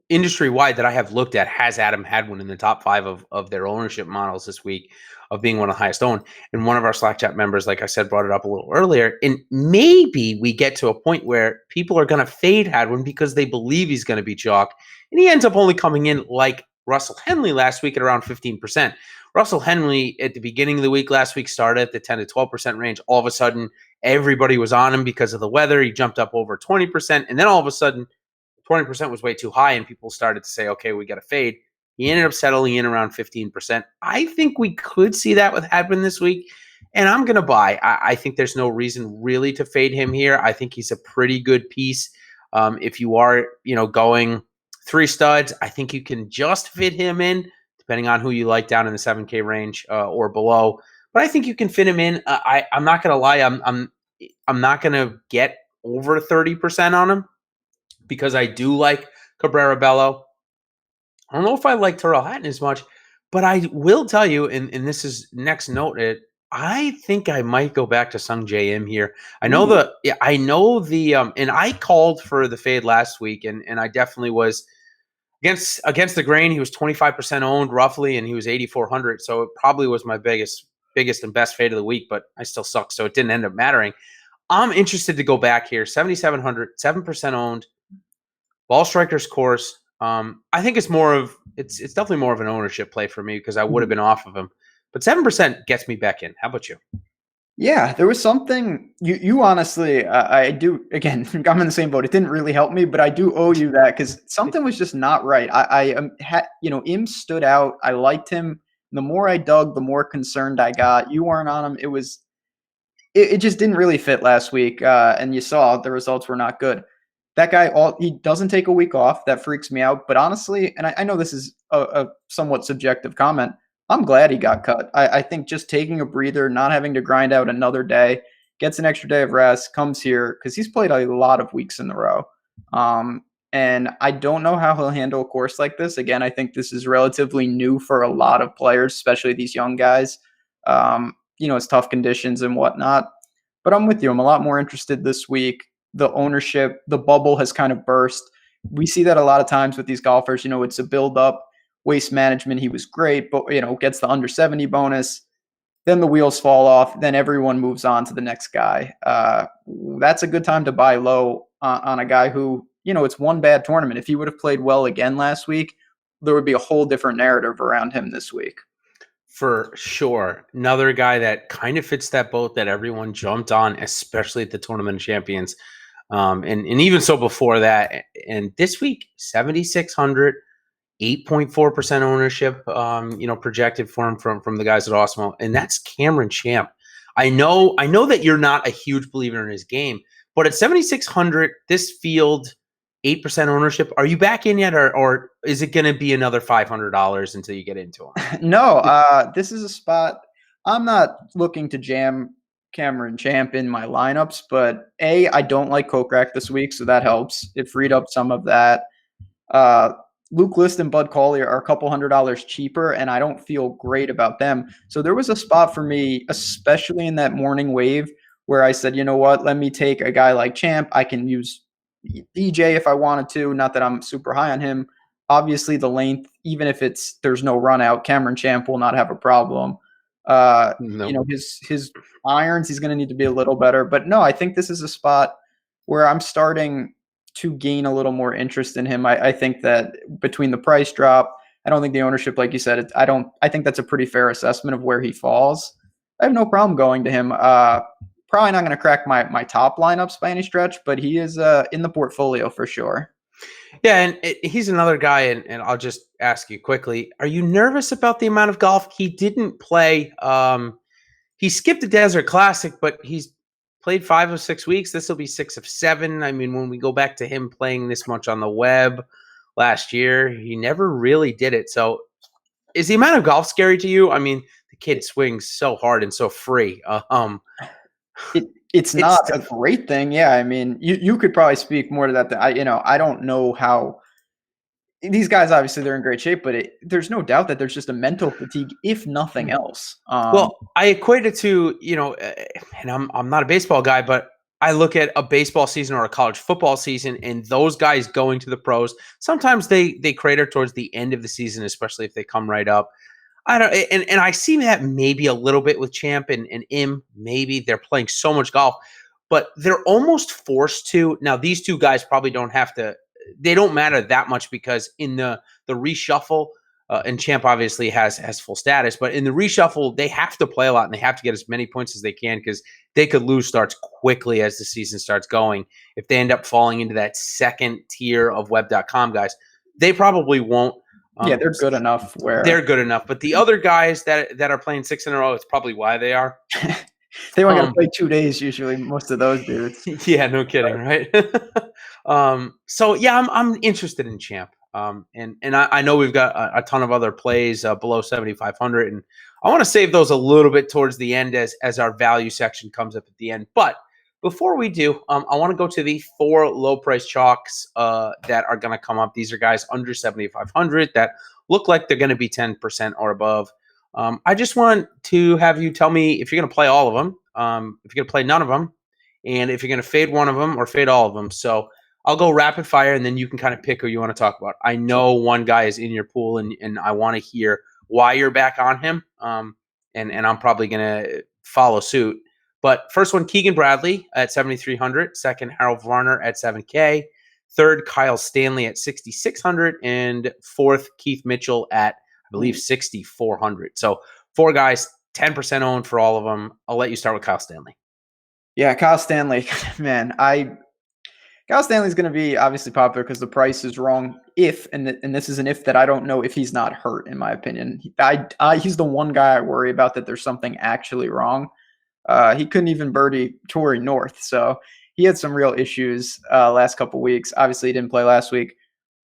industry-wide that I have looked at has Adam Hadwin in the top 5 of their ownership models this week of being one of the highest owned. And one of our Slack chat members, like I said, brought it up a little earlier. And maybe we get to a point where people are going to fade Hadwin because they believe he's going to be chalk. And he ends up only coming in like Russell Henley last week at around 15%. Russell Henley at the beginning of the week last week started at the 10 to 12% range. All of a sudden, everybody was on him because of the weather. He jumped up over 20%. And then all of a sudden, 20% was way too high, and people started to say, okay, we got to fade. He ended up settling in around 15%. I think we could see that with Hadwin this week, and I'm going to buy. I think there's no reason really to fade him here. I think he's a pretty good piece. If you are, going 3 studs, I think you can just fit him in, depending on who you like down in the 7K range or below. But I think you can fit him in. I'm not going to lie. I'm not going to get over 30% on him, because I do like Cabrera Bello. I don't know if I like Terrell Hatton as much, but I will tell you, and this is next note, I think I might go back to Sung J M here. I know and I called for the fade last week, and I definitely was against the grain. He was 25% owned roughly, and he was 8,400. So it probably was my biggest and best fade of the week, but I still suck, so it didn't end up mattering. I'm interested to go back here. 7,700, 7% owned. Ball strikers course. I think it's definitely more of an ownership play for me because I would have been off of him. But 7% gets me back in. How about you? Yeah, there was something you honestly, I do, again, I'm in the same boat. It didn't really help me, but I do owe you that because something was just not right. Im stood out. I liked him. The more I dug, the more concerned I got. You weren't on him. It just didn't really fit last week. And you saw the results were not good. That guy, he doesn't take a week off. That freaks me out. But honestly, and I know this is a somewhat subjective comment, I'm glad he got cut. I think just taking a breather, not having to grind out another day, gets an extra day of rest, comes here, because he's played a lot of weeks in a row. And I don't know how he'll handle a course like this. Again, I think this is relatively new for a lot of players, especially these young guys. It's tough conditions and whatnot. But I'm with you. I'm a lot more interested this week. The ownership, the bubble has kind of burst. We see that a lot of times with these golfers. It's a build up, waste management. He was great, but gets the under 70 bonus. Then the wheels fall off. Then everyone moves on to the next guy. That's a good time to buy low on a guy who, it's one bad tournament. If he would have played well again last week, there would be a whole different narrative around him this week. For sure. Another guy that kind of fits that boat that everyone jumped on, especially at the Tournament of Champions. And even so before that. And this week, 7,600, 8.4% ownership, projected for him from the guys at Osmo. And that's Cameron Champ. I know that you're not a huge believer in his game, but at 7,600, this field, 8% ownership. Are you back in yet, or is it going to be another $500 until you get into him? No, this is a spot. I'm not looking to jam Cameron Champ in my lineups, but I don't like Kokrak this week, so that helps. It freed up some of that. Luke List and Bud Cauley are a couple $100 cheaper, and I don't feel great about them. So there was a spot for me, especially in that morning wave, where I said, you know what, let me take a guy like Champ. I can use DJ if I wanted to. Not that I'm super high on him. Obviously, the length, even if there's no run out, Cameron Champ will not have a problem. Nope. His irons, he's going to need to be a little better. But no, I think this is a spot where I'm starting to gain a little more interest in him. I think that between the price drop, I don't think the ownership, like you said, I think that's a pretty fair assessment of where he falls. I have no problem going to him. Probably not going to crack my top lineups by any stretch, but he is in the portfolio for sure. Yeah, and he's another guy, and I'll just ask you quickly: are you nervous about the amount of golf he didn't play? He skipped the Desert Classic, but he's played 5 of 6 weeks. This will be 6 of 7. I mean, when we go back to him playing this much on the web last year, he never really did it. So, is the amount of golf scary to you? I mean, the kid swings so hard and so free. It's not a great thing. Yeah, I mean, you could probably speak more to that. I don't know how these guys, obviously they're in great shape, but there's no doubt that there's just a mental fatigue, if nothing else. Well, I equate it to, and I'm not a baseball guy, but I look at a baseball season or a college football season, and those guys going to the pros, sometimes they crater towards the end of the season, especially if they come right up. I don't, and I see that maybe a little bit with Champ and Im. Maybe they're playing so much golf, but they're almost forced to. Now, these two guys probably don't have to. They don't matter that much because in the reshuffle, and Champ obviously has full status, but in the reshuffle, they have to play a lot and they have to get as many points as they can because they could lose starts quickly as the season starts going. If they end up falling into that second tier of web.com guys, they probably won't. Yeah, they're good enough where they're good enough. But the other guys that are playing 6 in a row, it's probably why they are. They only got to play 2 days usually, most of those dudes. Yeah, no kidding, right? So yeah, I'm interested in Champ. And I know we've got a ton of other plays below 7,500, and I want to save those a little bit towards the end as our value section comes up at the end. But before we do, I want to go to the 4 low price chalks that are going to come up. These are guys under 7,500 that look like they're going to be 10% or above. I just want to have you tell me if you're going to play all of them, if you're going to play none of them, and if you're going to fade one of them or fade all of them. So I'll go rapid fire, and then you can kind of pick who you want to talk about. I know one guy is in your pool, and I want to hear why you're back on him, and I'm probably going to follow suit. But first one, Keegan Bradley at 7,300. Second, Harold Varner at 7K. Third, Kyle Stanley at 6,600. And fourth, Keith Mitchell at, I believe, 6,400. So 4 guys, 10% owned for all of them. I'll let you start with Kyle Stanley. Yeah, Kyle Stanley, man, Kyle Stanley's going to be obviously popular because the price is wrong. And this is an if that I don't know if he's not hurt, in my opinion. He's the one guy I worry about that there's something actually wrong. He couldn't even birdie Torrey North, so he had some real issues last couple weeks. Obviously, he didn't play last week.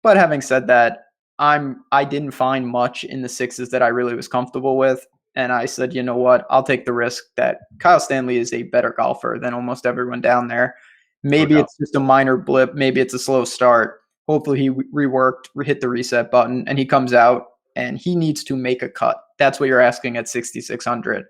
But having said that, I didn't find much in the 6s that I really was comfortable with. And I said, you know what? I'll take the risk that Kyle Stanley is a better golfer than almost everyone down there. Maybe it's just a minor blip. Maybe it's a slow start. Hopefully he reworked, hit the reset button, and he comes out and he needs to make a cut. That's what you're asking at 6,600.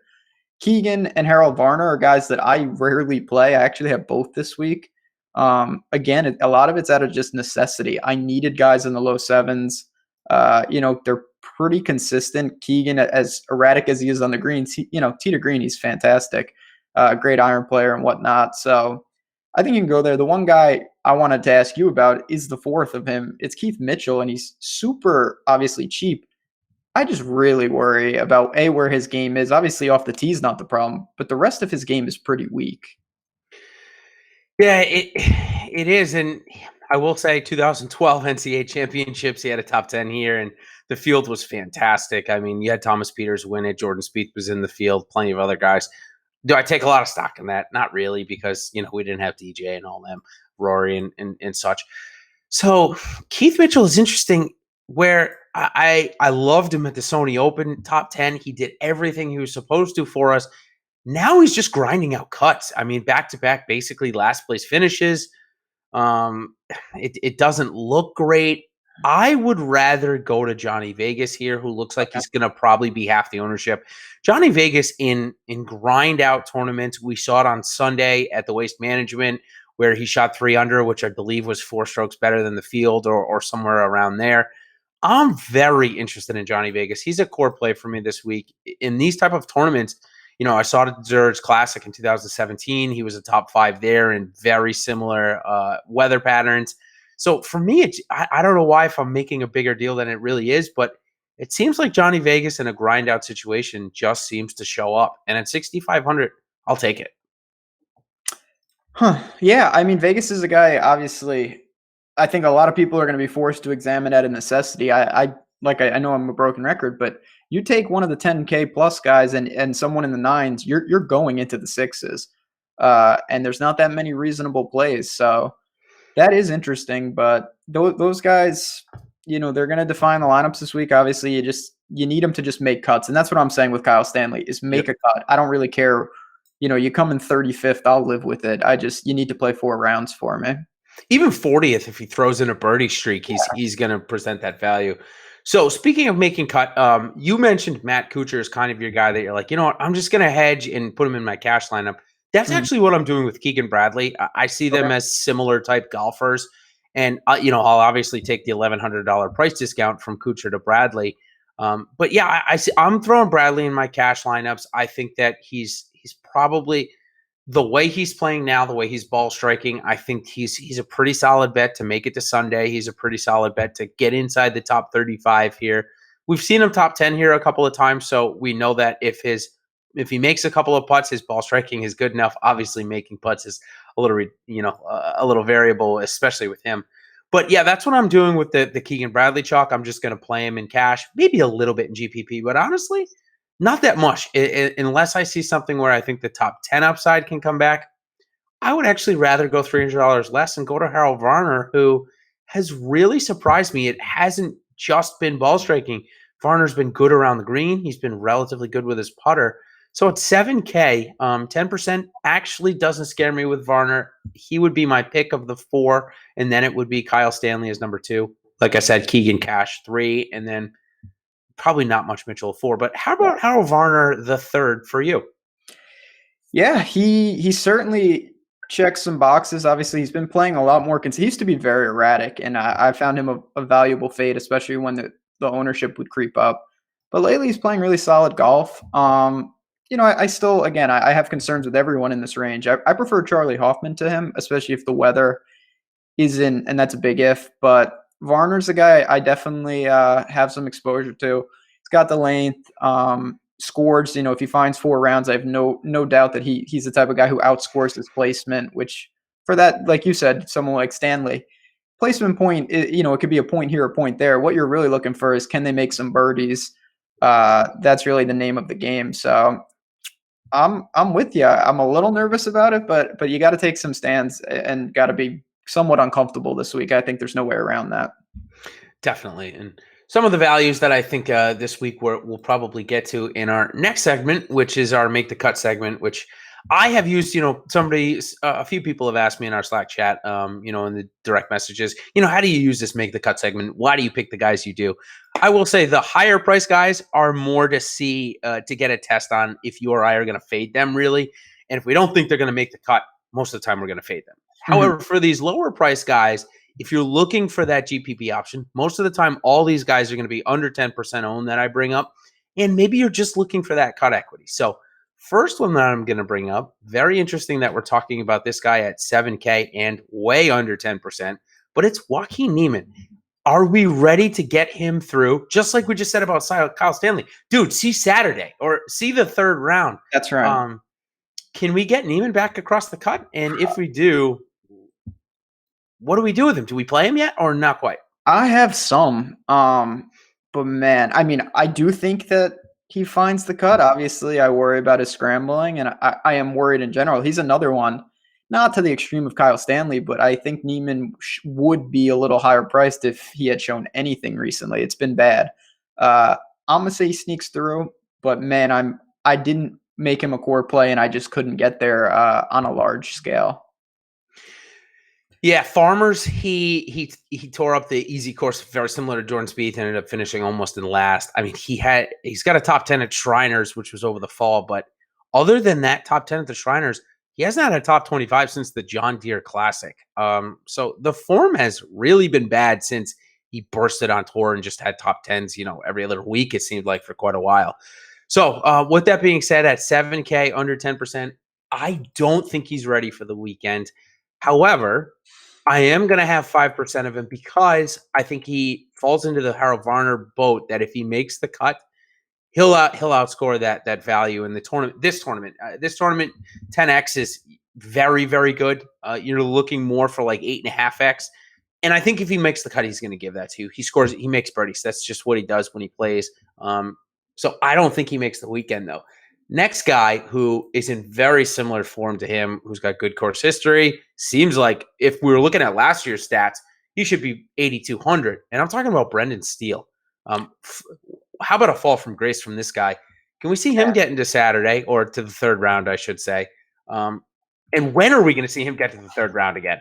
Keegan and Harold Varner are guys that I rarely play. I actually have both this week. Again, a lot of it's out of just necessity. I needed guys in the low 7s. They're pretty consistent. Keegan, as erratic as he is on the greens, tee to green, he's fantastic. Great iron player and whatnot. So I think you can go there. The one guy I wanted to ask you about is the 4th of him. It's Keith Mitchell, and he's super obviously cheap. I just really worry about where his game is. Obviously, off the tee is not the problem, but the rest of his game is pretty weak. Yeah, it is, and I will say 2012 NCAA championships, he had a top 10 here, and the field was fantastic. I mean, you had Thomas Peters win it. Jordan Spieth was in the field, plenty of other guys. Do I take a lot of stock in that? Not really, because, we didn't have DJ and all them, Rory and such. So Keith Mitchell is interesting where I loved him at the Sony Open, top 10. He did everything he was supposed to for us. Now he's just grinding out cuts. I mean, back-to-back, basically last place finishes. It doesn't look great. I would rather go to Johnny Vegas here, who looks like he's going to probably be half the ownership. Johnny Vegas in grind out tournaments. We saw it on Sunday at the Waste Management where he shot 3 under, which I believe was 4 strokes better than the field or somewhere around there. I'm very interested in Johnny Vegas. He's a core play for me this week. In these type of tournaments, I saw it at the Zurich Classic in 2017. He was a top 5 there in very similar weather patterns. So for me, I don't know why if I'm making a bigger deal than it really is, but it seems like Johnny Vegas in a grind out situation just seems to show up. And at 6,500, I'll take it. Huh. Yeah, I mean, Vegas is a guy, obviously, I think a lot of people are going to be forced to examine at a necessity. I know I'm a broken record, but you take one of the 10K plus guys and someone in the nines, you're going into the sixes. And there's not that many reasonable plays. So that is interesting, but those guys, they're going to define the lineups this week. Obviously, you need them to just make cuts, and that's what I'm saying with Kyle Stanley is make a cut. I don't really care. You come in 35th, I'll live with it. You need to play 4 rounds for me. Even 40th, if he throws in a birdie streak, he's going to present that value. So speaking of making cut, you mentioned Matt Kuchar is kind of your guy that you're like, you know what, I'm just going to hedge and put him in my cash lineup. That's actually what I'm doing with Keegan Bradley. I see them as similar type golfers. And, I'll obviously take the $1,100 price discount from Kuchar to Bradley. But yeah, I'm throwing Bradley in my cash lineups. I think that he's probably the way he's playing now, the way he's ball striking. I think he's a pretty solid bet to make it to Sunday. He's a pretty solid bet to get inside the top 35 here. We've seen him top 10 here a couple of times, so we know that if he makes a couple of putts, his ball striking is good enough. Obviously, making putts is a little variable, especially with him. But yeah, that's what I'm doing with the Keegan Bradley chalk. I'm just going to play him in cash, maybe a little bit in GPP, but honestly, not that much. Unless I see something where I think the top 10 upside can come back, I would actually rather go $300 less and go to Harold Varner, who has really surprised me. It hasn't just been ball striking. Varner's been good around the green. He's been relatively good with his putter. So at 7K, 10% actually doesn't scare me with Varner. He would be my pick of the 4, and then it would be Kyle Stanley as number 2. Like I said, Keegan Cash 3, and then probably not much Mitchell 4. But how about Harold Varner the 3rd for you? Yeah, he certainly checks some boxes. Obviously, he's been playing a lot more. He used to be very erratic, and I found him a valuable fade, especially when the ownership would creep up. But lately, he's playing really solid golf. I still, again, I have concerns with everyone in this range. I prefer Charlie Hoffman to him, especially if the weather is in, and that's a big if. But Varner's a guy I definitely have some exposure to. He's got the length, scores. If he finds 4 rounds, I have no doubt that he's the type of guy who outscores his placement. Which for that, like you said, someone like Stanley, placement point, it could be a point here, a point there. What you're really looking for is can they make some birdies? That's really the name of the game. So I'm with you. I'm a little nervous about it, but you got to take some stands and got to be somewhat uncomfortable this week. I think there's no way around that. Definitely. And some of the values that I think this week we'll probably get to in our next segment, which is our Make the Cut segment, which I have used, a few people have asked me in our Slack chat, in the direct messages, how do you use this Make the Cut segment? Why do you pick the guys you do? I will say the higher price guys are more to see, to get a test on if you or I are going to fade them really. And if we don't think they're going to make the cut, most of the time we're going to fade them. However, for these lower price guys, if you're looking for that GPP option, most of the time, all these guys are going to be under 10% owned that I bring up. And maybe you're just looking for that cut equity. So first one that I'm going to bring up, very interesting that we're talking about this guy at 7K and way under 10%, but it's Joaquin Niemann. Are we ready to get him through? Just like we just said about Kyle Stanley. Dude, see Saturday or see the 3rd round. That's right. Can we get Niemann back across the cut? And if we do, what do we do with him? Do we play him yet or not quite? I have some, but man, I mean, I do think that he finds the cut. Obviously, I worry about his scrambling, and I am worried in general. He's another one, not to the extreme of Kyle Stanley, but I think Niemann would be a little higher priced if he had shown anything recently. It's been bad. I'm gonna say he sneaks through, but man, I didn't make him a core play, and I just couldn't get there on a large scale. Yeah, Farmers, he tore up the easy course, very similar to Jordan Spieth, ended up finishing almost in last. I mean, he's got a top 10 at Shriners, which was over the fall, but other than that top 10 at the Shriners, he hasn't had a top 25 since the John Deere Classic. So the form has really been bad since he bursted on tour and just had top 10s, every other week, it seemed like, for quite a while. So with that being said, at 7K, under 10%, I don't think he's ready for the weekend. However, I am going to have 5% of him because I think he falls into the Harold Varner boat that if he makes the cut, he'll outscore that value in the tournament. This tournament, 10x is very, very good. You're looking more for like 8.5x. And I think if he makes the cut, he's going to give that to you. He makes birdies. That's just what he does when he plays. So I don't think he makes the weekend, though. Next guy who is in very similar form to him, who's got good course history, seems like if we were looking at last year's stats, he should be 8,200. And I'm talking about Brendan Steele. How about a fall from grace from this guy? Can we see him get into Saturday, or to the third round, I should say? And when are we going to see him get to the third round again?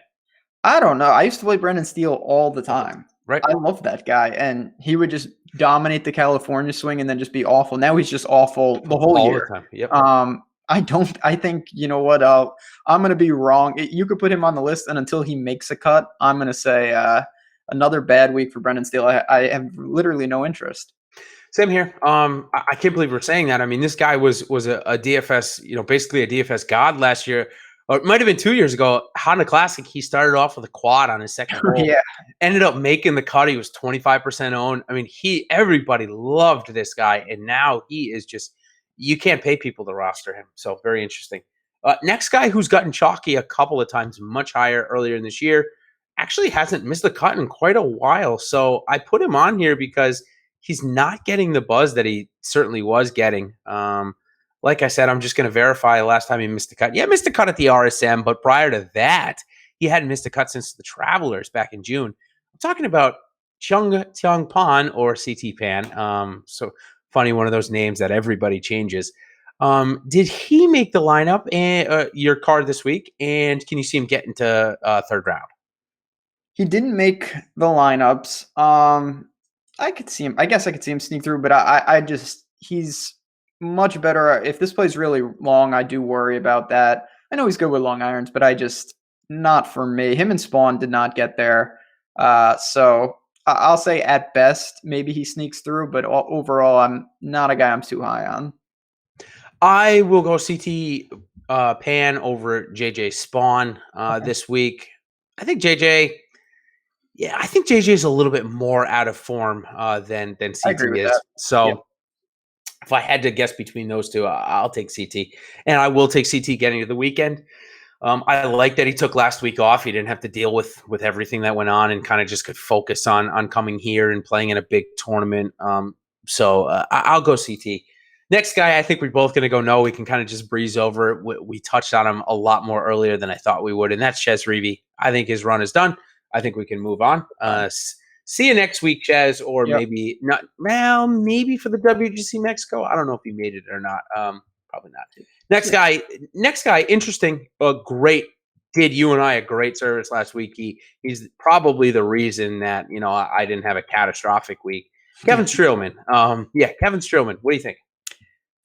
I don't know. I used to play Brendan Steele all the time. Right. I love that guy. And he would just dominate the California swing and then just be awful. Now he's just awful the whole all year. The time. Yep. I think, you know what? I'm going to be wrong. You could put him on the list, and until he makes a cut, I'm going to say another bad week for Brendan Steele. I have literally no interest. Same here. I can't believe we're saying that. I mean, this guy was a DFS, basically a DFS god last year. Or it might have been 2 years ago. Honda Classic, he started off with a quad on his second hole. Yeah. Ended up making the cut. He was 25% owned. I mean, everybody loved this guy, and now he is just, you can't pay people to roster him. So very interesting. Next guy who's gotten chalky a couple of times, much higher earlier in this year, actually hasn't missed the cut in quite a while. So I put him on here because he's not getting the buzz that he certainly was getting. Like I said, I'm just going to verify the last time he missed a cut. Yeah, missed a cut at the RSM, but prior to that, he hadn't missed a cut since the Travelers back in June. I'm talking about Chung Tiong Pan, or CT Pan. So funny, one of those names that everybody changes. Did he make the lineup and your card this week? And can you see him get into third round? He didn't make the lineups. I could see him. I guess I could see him sneak through, but he's much better. If this plays really long, I do worry about that. I know he's good with long irons, but not for me. Him and Spawn did not get there. So I'll say at best, maybe he sneaks through, but overall, I'm not a guy I'm too high on. I will go CT Pan over JJ Spawn this week. I think JJ is a little bit more out of form than CT is. That. So if I had to guess between those two, I'll take CT. And I will take CT getting to the weekend. I like that he took last week off. He didn't have to deal with everything that went on and kind of just could focus on coming here and playing in a big tournament. So I'll go CT. Next guy, I think we're both going to go no. We can kind of just breeze over it. We touched on him a lot more earlier than I thought we would, and that's Ches Reavie. I think his run is done. I think we can move on. See you next week, Ches, or maybe not. Well, maybe for the WGC Mexico. I don't know if he made it or not. Probably not. Next guy, interesting. Great. Did you and I a great service last week. He's probably the reason that I didn't have a catastrophic week. Kevin Streelman. Kevin Streelman. What do you think?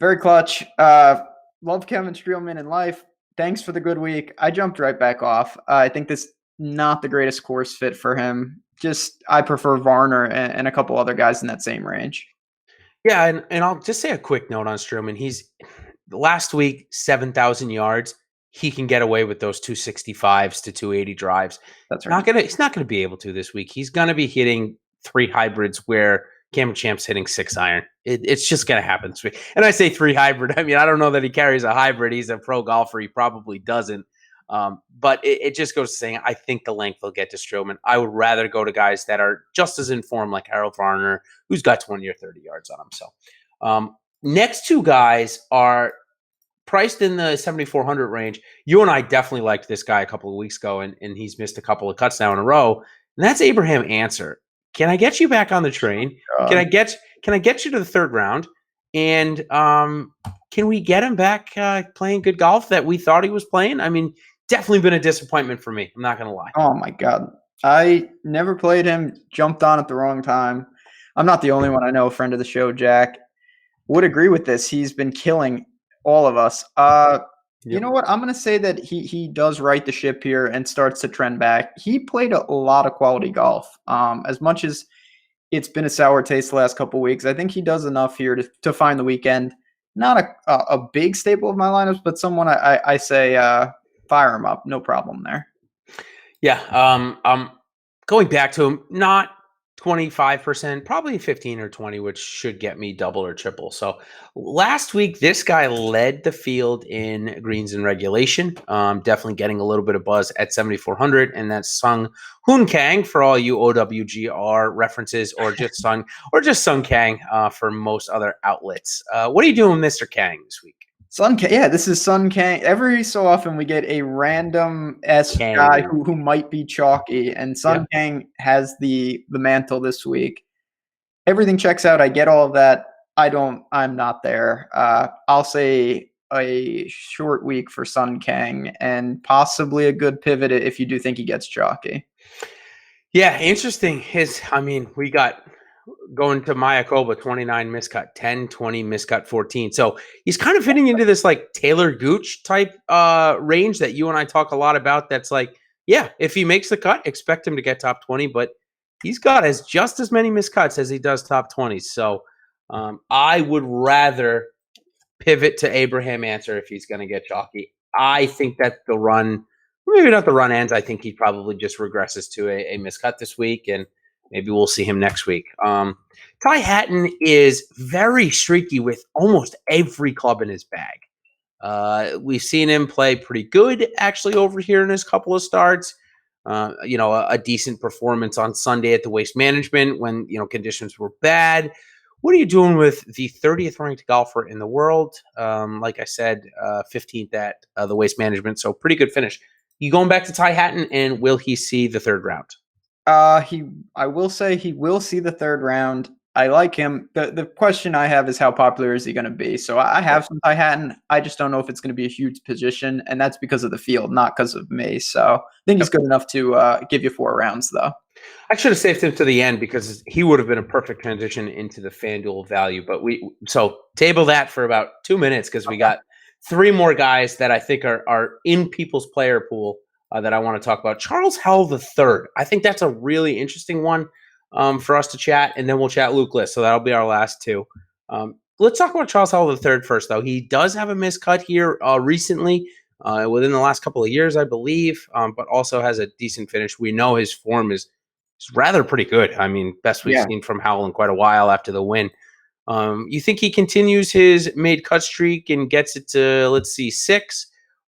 Very clutch. Love Kevin Streelman in life. Thanks for the good week. I jumped right back off. I think this not the greatest course fit for him. I prefer Varner and a couple other guys in that same range. Yeah, and I'll just say a quick note on Streelman. He's last week 7,000 yards. He can get away with those 265s to 280 drives. That's right. He's not gonna be able to this week. He's gonna be hitting 3 hybrids where Cameron Champ's hitting 6 iron. It's just going to happen this week. And I say 3 hybrid. I mean, I don't know that he carries a hybrid. He's a pro golfer. He probably doesn't. But it just goes to saying, I think the length will get to Streelman. I would rather go to guys that are just as informed, like Harold Varner, who's got 20 or 30 yards on him. So next two guys are priced in the 7,400 range. You and I definitely liked this guy a couple of weeks ago, and he's missed a couple of cuts now in a row. And that's Abraham Answer. Can I get you back on the train? Can I get you to the third round? And can we get him back playing good golf that we thought he was playing? I mean, definitely been a disappointment for me. I'm not going to lie. Oh, my God. I never played him, jumped on at the wrong time. I'm not the only one. I know a friend of the show, Jack, would agree with this. He's been killing all of us. You know what? I'm going to say that he does right the ship here and starts to trend back. He played a lot of quality golf. As much as it's been a sour taste the last couple of weeks, I think he does enough here to find the weekend. Not a big staple of my lineups, but someone I say fire him up. No problem there. Yeah. Going back to him, not 25%, probably 15 or 20, which should get me double or triple. So last week, this guy led the field in greens and regulation. Definitely getting a little bit of buzz at 7,400, and that's Sung Hoon Kang for all you OWGR references, or just Sung Kang for most other outlets. What are you doing, Mr. Kang, this week? Sun Kang, yeah, this is Sun Kang. Every so often we get a random S guy Kang. who might be chalky, and Sun Yeah. Kang has the mantle this week. Everything checks out. I get all of that. I'm not there. I'll say a short week for Sun Kang and possibly a good pivot if you do think he gets chalky. Yeah, interesting. We got going to Mayakoba, 29 miscut, 10, 20 miscut, 14. So he's kind of fitting into this like Taylor Gooch type range that you and I talk a lot about. That's like, yeah, if he makes the cut, expect him to get top 20, but he's got just as many miscuts as he does top 20s. So I would rather pivot to Abraham Answer if he's going to get chalky. I think that the run, maybe not the run ends. I think he probably just regresses to a miscut this week, and maybe we'll see him next week. Ty Hatton is very streaky with almost every club in his bag. We've seen him play pretty good actually over here in his couple of starts. A decent performance on Sunday at the Waste Management when conditions were bad. What are you doing with the 30th ranked golfer in the world? Like I said, 15th at the Waste Management, so pretty good finish. You going back to Ty Hatton, and will he see the third round? I will say he will see the third round. I like him. The question I have is how popular is he going to be? So I have some Ty Hatton. I just don't know if it's going to be a huge position, and that's because of the field, not because of me. So I think he's good enough to give you 4 rounds, though. I should have saved him to the end because he would have been a perfect transition into the FanDuel value. But so table that for about 2 minutes because we got 3 more guys that I think are in people's player pool that I want to talk about. Charles Howell III. I think that's a really interesting one for us to chat, and then we'll chat Luke List. So that'll be our last 2. Let's talk about Charles Howell III first, though. He does have a miscut here recently. Within the last couple of years, I believe, but also has a decent finish. We know his form is rather pretty good. I mean, best we've seen from Howell in quite a while after the win. You think he continues his made cut streak and gets it to, let's see, 6?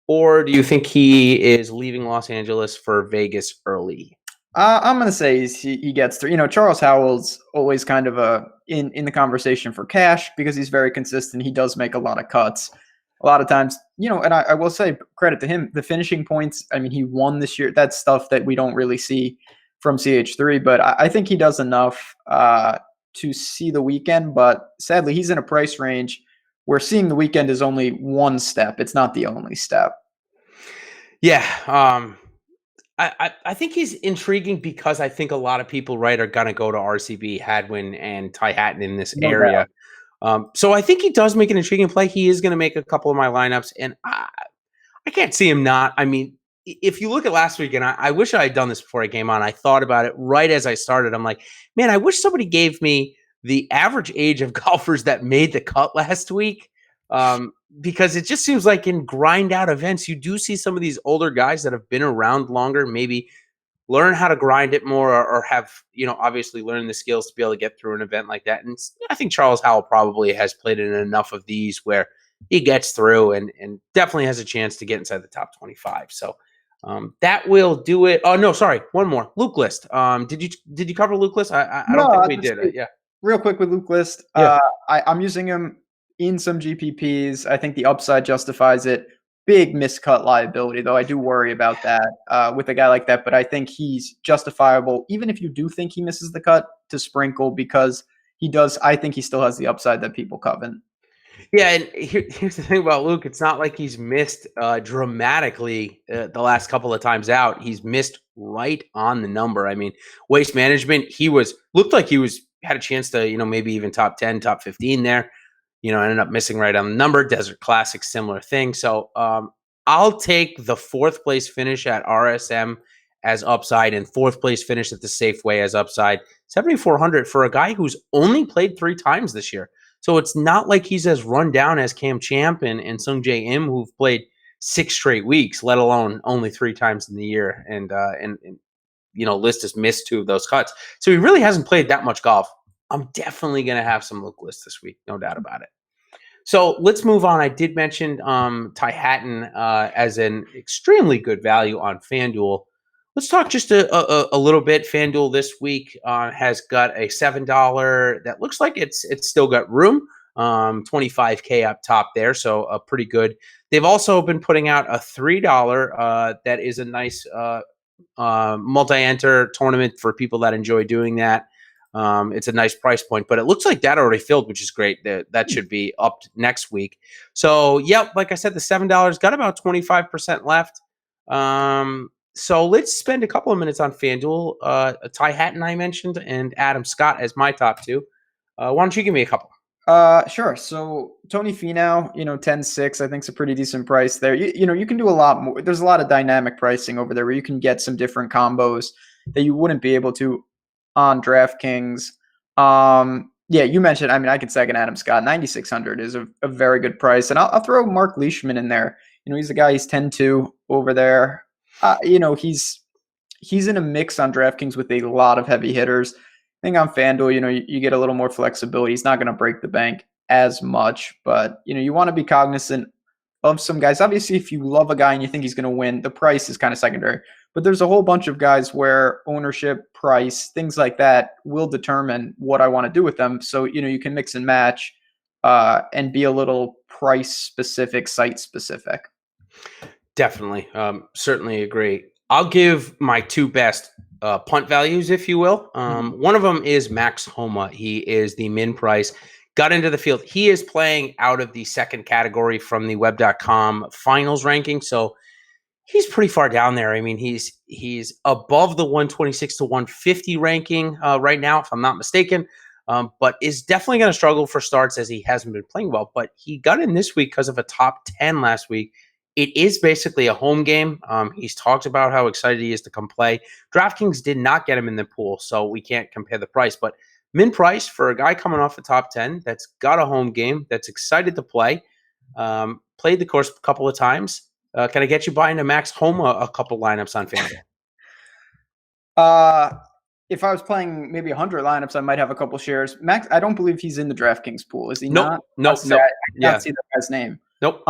Or do you think he is leaving Los Angeles for Vegas early? I'm going to say he gets 3. Charles Howell's always kind of in the conversation for cash because he's very consistent. He does make a lot of cuts. A lot of times, and I will say credit to him, the finishing points, I mean, he won this year. That's stuff that we don't really see from CH3, but I think he does enough to see the weekend. But sadly, he's in a price range where seeing the weekend is only one step. It's not the only step. Yeah. I think he's intriguing because I think a lot of people, are going to go to RCB, Hadwin, and Ty Hatton in this area. So I think he does make an intriguing play. He is going to make a couple of my lineups, and I can't see him not. I mean, if you look at last week, and I wish I had done this before I came on, I thought about it right as I started. I'm like, man, I wish somebody gave me the average age of golfers that made the cut last week. Because it just seems like in grind out events, you do see some of these older guys that have been around longer, maybe learn how to grind it more or have, obviously learn the skills to be able to get through an event like that. And I think Charles Howell probably has played in enough of these where he gets through and definitely has a chance to get inside the top 25. So that will do it. Oh, no, sorry. One more. Luke List. Did you cover Luke List? I don't think we did. Yeah. Real quick with Luke List. Yeah. I'm using him in some GPPs. I think the upside justifies it. Big miscut liability, though. I do worry about that with a guy like that, but I think he's justifiable, even if you do think he misses the cut, to sprinkle because he does. I think he still has the upside that people covet. Yeah, and here's the thing about Luke. It's not like he's missed dramatically the last couple of times out. He's missed right on the number. I mean, Waste Management, looked like he had a chance to, maybe even top 10, top 15 there. Ended up missing right on the number. Desert Classic, similar thing. So I'll take the 4th place finish at RSM as upside and 4th place finish at the Safeway as upside. 7,400 for a guy who's only played 3 times this year. So it's not like he's as run down as Cam Champ and Sung Jae Im, who've played 6 straight weeks, let alone only 3 times in the year. And List has missed 2 of those cuts. So he really hasn't played that much golf. I'm definitely going to have some look list this week. No doubt about it. So let's move on. I did mention Ty Hatton as an extremely good value on FanDuel. Let's talk just a little bit. FanDuel this week has got a $7 that looks like it's still got room. 25K up top there, so pretty good. They've also been putting out a $3 that is a nice multi-enter tournament for people that enjoy doing that. It's a nice price point, but it looks like that already filled, which is great. That should be up next week. So, yep, like I said, the $7 got about 25% left. So let's spend a couple of minutes on FanDuel. Ty Hatton I mentioned, and Adam Scott as my top 2. Why don't you give me a couple? Sure. So Tony Finau, 10-6, I think is a pretty decent price there. You can do a lot more. There's a lot of dynamic pricing over there where you can get some different combos that you wouldn't be able to on DraftKings. Yeah, you mentioned, I can second Adam Scott. 9,600 is a very good price. And I'll throw Mark Leishman in there. He's a guy, he's 10-2 over there. He's in a mix on DraftKings with a lot of heavy hitters. I think on FanDuel, you get a little more flexibility. He's not going to break the bank as much, but you want to be cognizant of some guys. Obviously, if you love a guy and you think he's going to win, the price is kind of secondary. But there's a whole bunch of guys where ownership, price, things like that will determine what I want to do with them. So, you can mix and match and be a little price specific, site specific. Definitely. Certainly agree. I'll give my 2 best punt values, if you will. One of them is Max Homa. He is the min price. Got into the field. He is playing out of the second category from the web.com finals ranking. So he's pretty far down there. He's above the 126 to 150 ranking right now, if I'm not mistaken, but is definitely going to struggle for starts as he hasn't been playing well. But he got in this week because of a top 10 last week. It is basically a home game. He's talked about how excited he is to come play. DraftKings did not get him in the pool, so we can't compare the price. But min price for a guy coming off the top 10 that's got a home game, that's excited to play, played the course a couple of times. Can I get you buying a Max Homa a couple lineups on FanDuel? If I was playing maybe 100 lineups, I might have a couple shares. Max, I don't believe he's in the DraftKings pool. Is he not? Nope. I can't see the guy's name. Nope.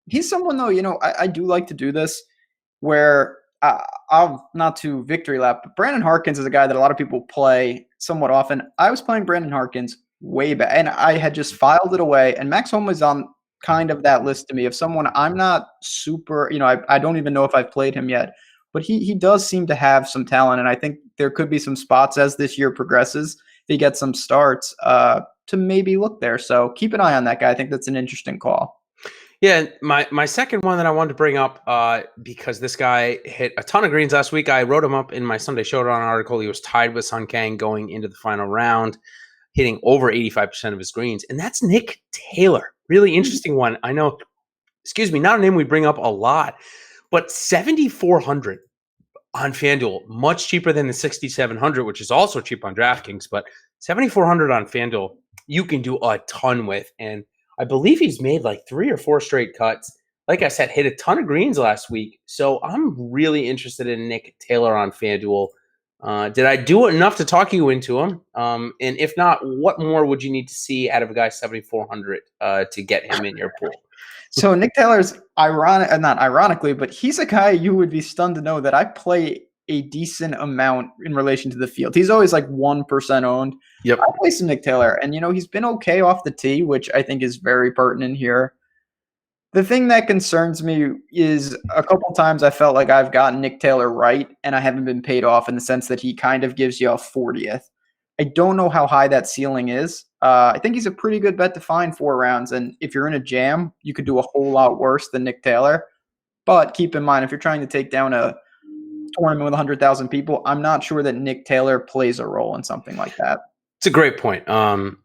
He's someone, though, I do like to do this where I'll not to victory lap, but Brandon Harkins is a guy that a lot of people play somewhat often. I was playing Brandon Harkins way back, and I had just filed it away, and Max Homa is on kind of that list to me of someone I'm not super, I don't even know if I've played him yet, but he does seem to have some talent, and I think there could be some spots as this year progresses, if he gets some starts, to maybe look there. So keep an eye on that guy. I think that's an interesting call. Yeah, my second one that I wanted to bring up, because this guy hit a ton of greens last week. I wrote him up in my Sunday Showdown article. He was tied with Sun Kang going into the final round, hitting over 85% of his greens. And that's Nick Taylor. Really interesting one. I know, not a name we bring up a lot, but 7,400 on FanDuel, much cheaper than the 6,700, which is also cheap on DraftKings, but 7,400 on FanDuel, you can do a ton with. And I believe he's made like 3 or 4 straight cuts. Like I said, hit a ton of greens last week. So I'm really interested in Nick Taylor on FanDuel. Did I do enough to talk you into him? And if not, what more would you need to see out of a guy 7,400 to get him in your pool? So Nick Taylor's not ironically, but he's a guy you would be stunned to know that I play a decent amount in relation to the field. He's always like 1% owned. Yep. I play some Nick Taylor, and he's been okay off the tee, which I think is very pertinent here. The thing that concerns me is a couple times I felt like I've gotten Nick Taylor right, and I haven't been paid off in the sense that he kind of gives you a 40th. I don't know how high that ceiling is. I think he's a pretty good bet to find 4 rounds, and if you're in a jam, you could do a whole lot worse than Nick Taylor. But keep in mind, if you're trying to take down a tournament with 100,000 people, I'm not sure that Nick Taylor plays a role in something like that. It's a great point.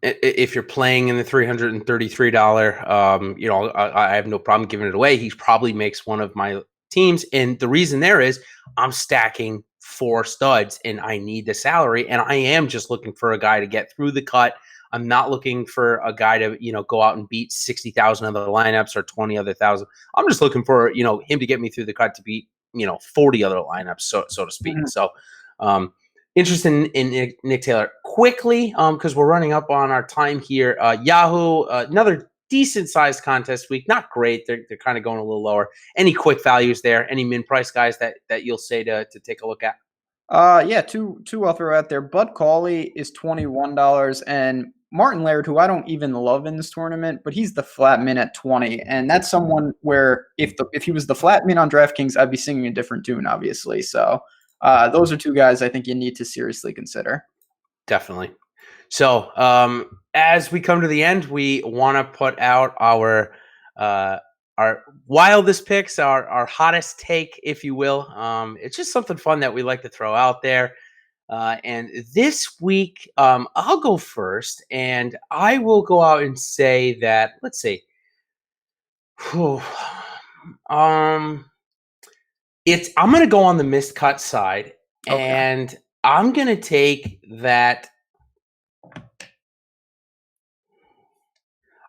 If you're playing in the $333, I have no problem giving it away. He probably makes one of my teams. And the reason there is I'm stacking 4 studs and I need the salary. And I am just looking for a guy to get through the cut. I'm not looking for a guy to, go out and beat 60,000 other lineups or 20 other thousand. I'm just looking for, him to get me through the cut to beat 40 other lineups, so to speak. Mhm. So interested in Nick Taylor. Quickly, because we're running up on our time here. Yahoo, another decent sized contest week. Not great. They're kind of going a little lower. Any quick values there? Any min price guys that you'll say to take a look at? Yeah, two I'll throw out there. Bud Cauley is $21, and Martin Laird, who I don't even love in this tournament, but he's the flat min at 20, and that's someone where if he was the flat min on DraftKings, I'd be singing a different tune, obviously. So those are two guys I think you need to seriously consider. Definitely. So as we come to the end, we want to put out our wildest picks, our hottest take, if you will. It's just something fun that we like to throw out there. And this week, I'll go first, and I will go out and say that. Let's see. I'm going to go on the missed cut side, Okay. and I'm going to take that.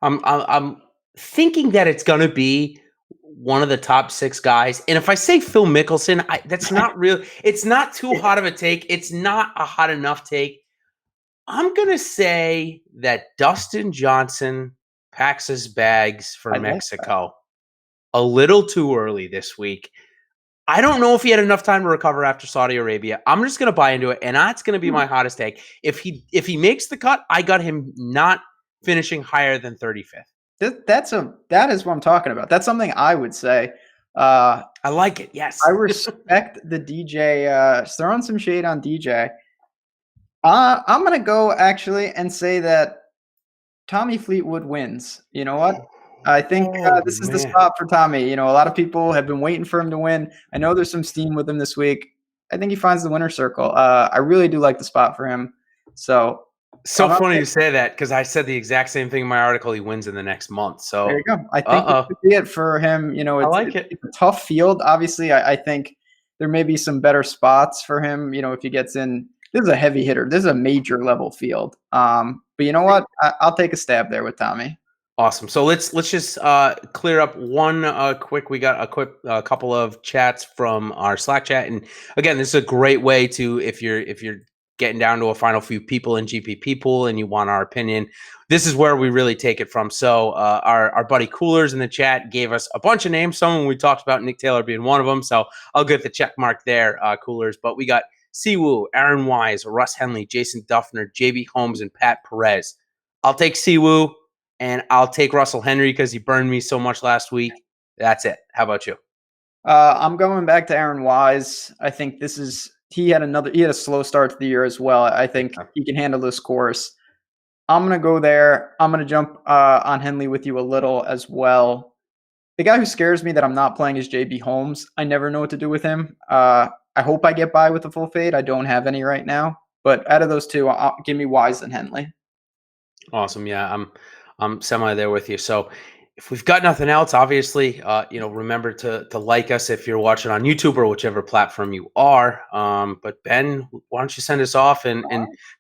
I'm thinking that it's going to be one of the top 6 guys. And if I say Phil Mickelson, that's not real. It's not too hot of a take. It's not a hot enough take. I'm going to say that Dustin Johnson packs his bags for Mexico a little too early this week. I don't know if he had enough time to recover after Saudi Arabia. I'm just going to buy into it, and that's going to be my hottest take. If he makes the cut, I got him not finishing higher than 35th. That is what I'm talking about. That's something I would say. I like it. Yes. I respect the DJ throwing some shade on DJ. I'm going to go actually and say that Tommy Fleetwood wins. You know what? I think this is the spot for Tommy. A lot of people have been waiting for him to win. I know there's some steam with him this week. I think he finds the winner's circle. I really do like the spot for him. So funny you say that, because I said the exact same thing in my article. He wins in the next month. So there you go. I think it could be it for him. I like it. It's a tough field. Obviously, I think there may be some better spots for him. If he gets in, this is a heavy hitter. This is a major level field. But you know what? I'll take a stab there with Tommy. Awesome. So let's just clear up one quick. We got a couple of chats from our Slack chat, and again, this is a great way to if you're getting down to a final few people in GPP pool and you want our opinion, this is where we really take it from. So our buddy Coolers in the chat gave us a bunch of names. Some we talked about, Nick Taylor being one of them. So I'll get the check mark there, Coolers. But we got Siwoo, Aaron Wise, Russ Henley, Jason Duffner, JB Holmes, and Pat Perez. I'll take Siwoo, and I'll take Russell Henry because he burned me so much last week. That's it. How about you? I'm going back to Aaron Wise. I think he had a slow start to the year as well. I think he can handle this course. I'm going to go there. I'm going to jump on Henley with you a little as well. The guy who scares me that I'm not playing is JB Holmes. I never know what to do with him. I hope I get by with a full fade. I don't have any right now. But out of those two, give me Wise and Henley. Awesome. Yeah, I'm semi there with you. So if we've got nothing else, obviously, remember to like us if you're watching on YouTube or whichever platform you are. But Ben, why don't you send us off and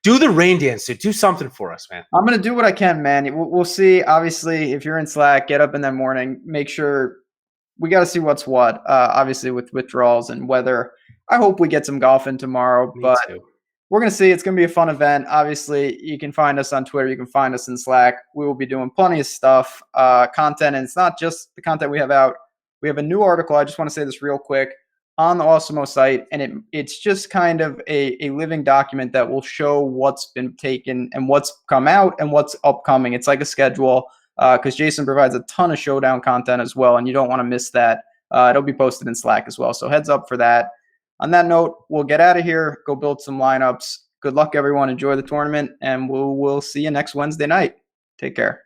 do the rain dance? Do something for us, man. I'm going to do what I can, man. We'll see. Obviously, if you're in Slack, get up in that morning. Make sure we got to see what's what. Obviously, with withdrawals and weather. I hope we get some golf in tomorrow. Me too. We're going to see. It's going to be a fun event. Obviously, you can find us on Twitter. You can find us in Slack. We will be doing plenty of stuff, content. And it's not just the content we have out. We have a new article. I just want to say this real quick on the Awesemo site. And it's just kind of a living document that will show what's been taken and what's come out and what's upcoming. It's like a schedule because Jason provides a ton of showdown content as well. And you don't want to miss that. It'll be posted in Slack as well. So heads up for that. On that note, we'll get out of here, go build some lineups. Good luck, everyone. Enjoy the tournament, and we'll see you next Wednesday night. Take care.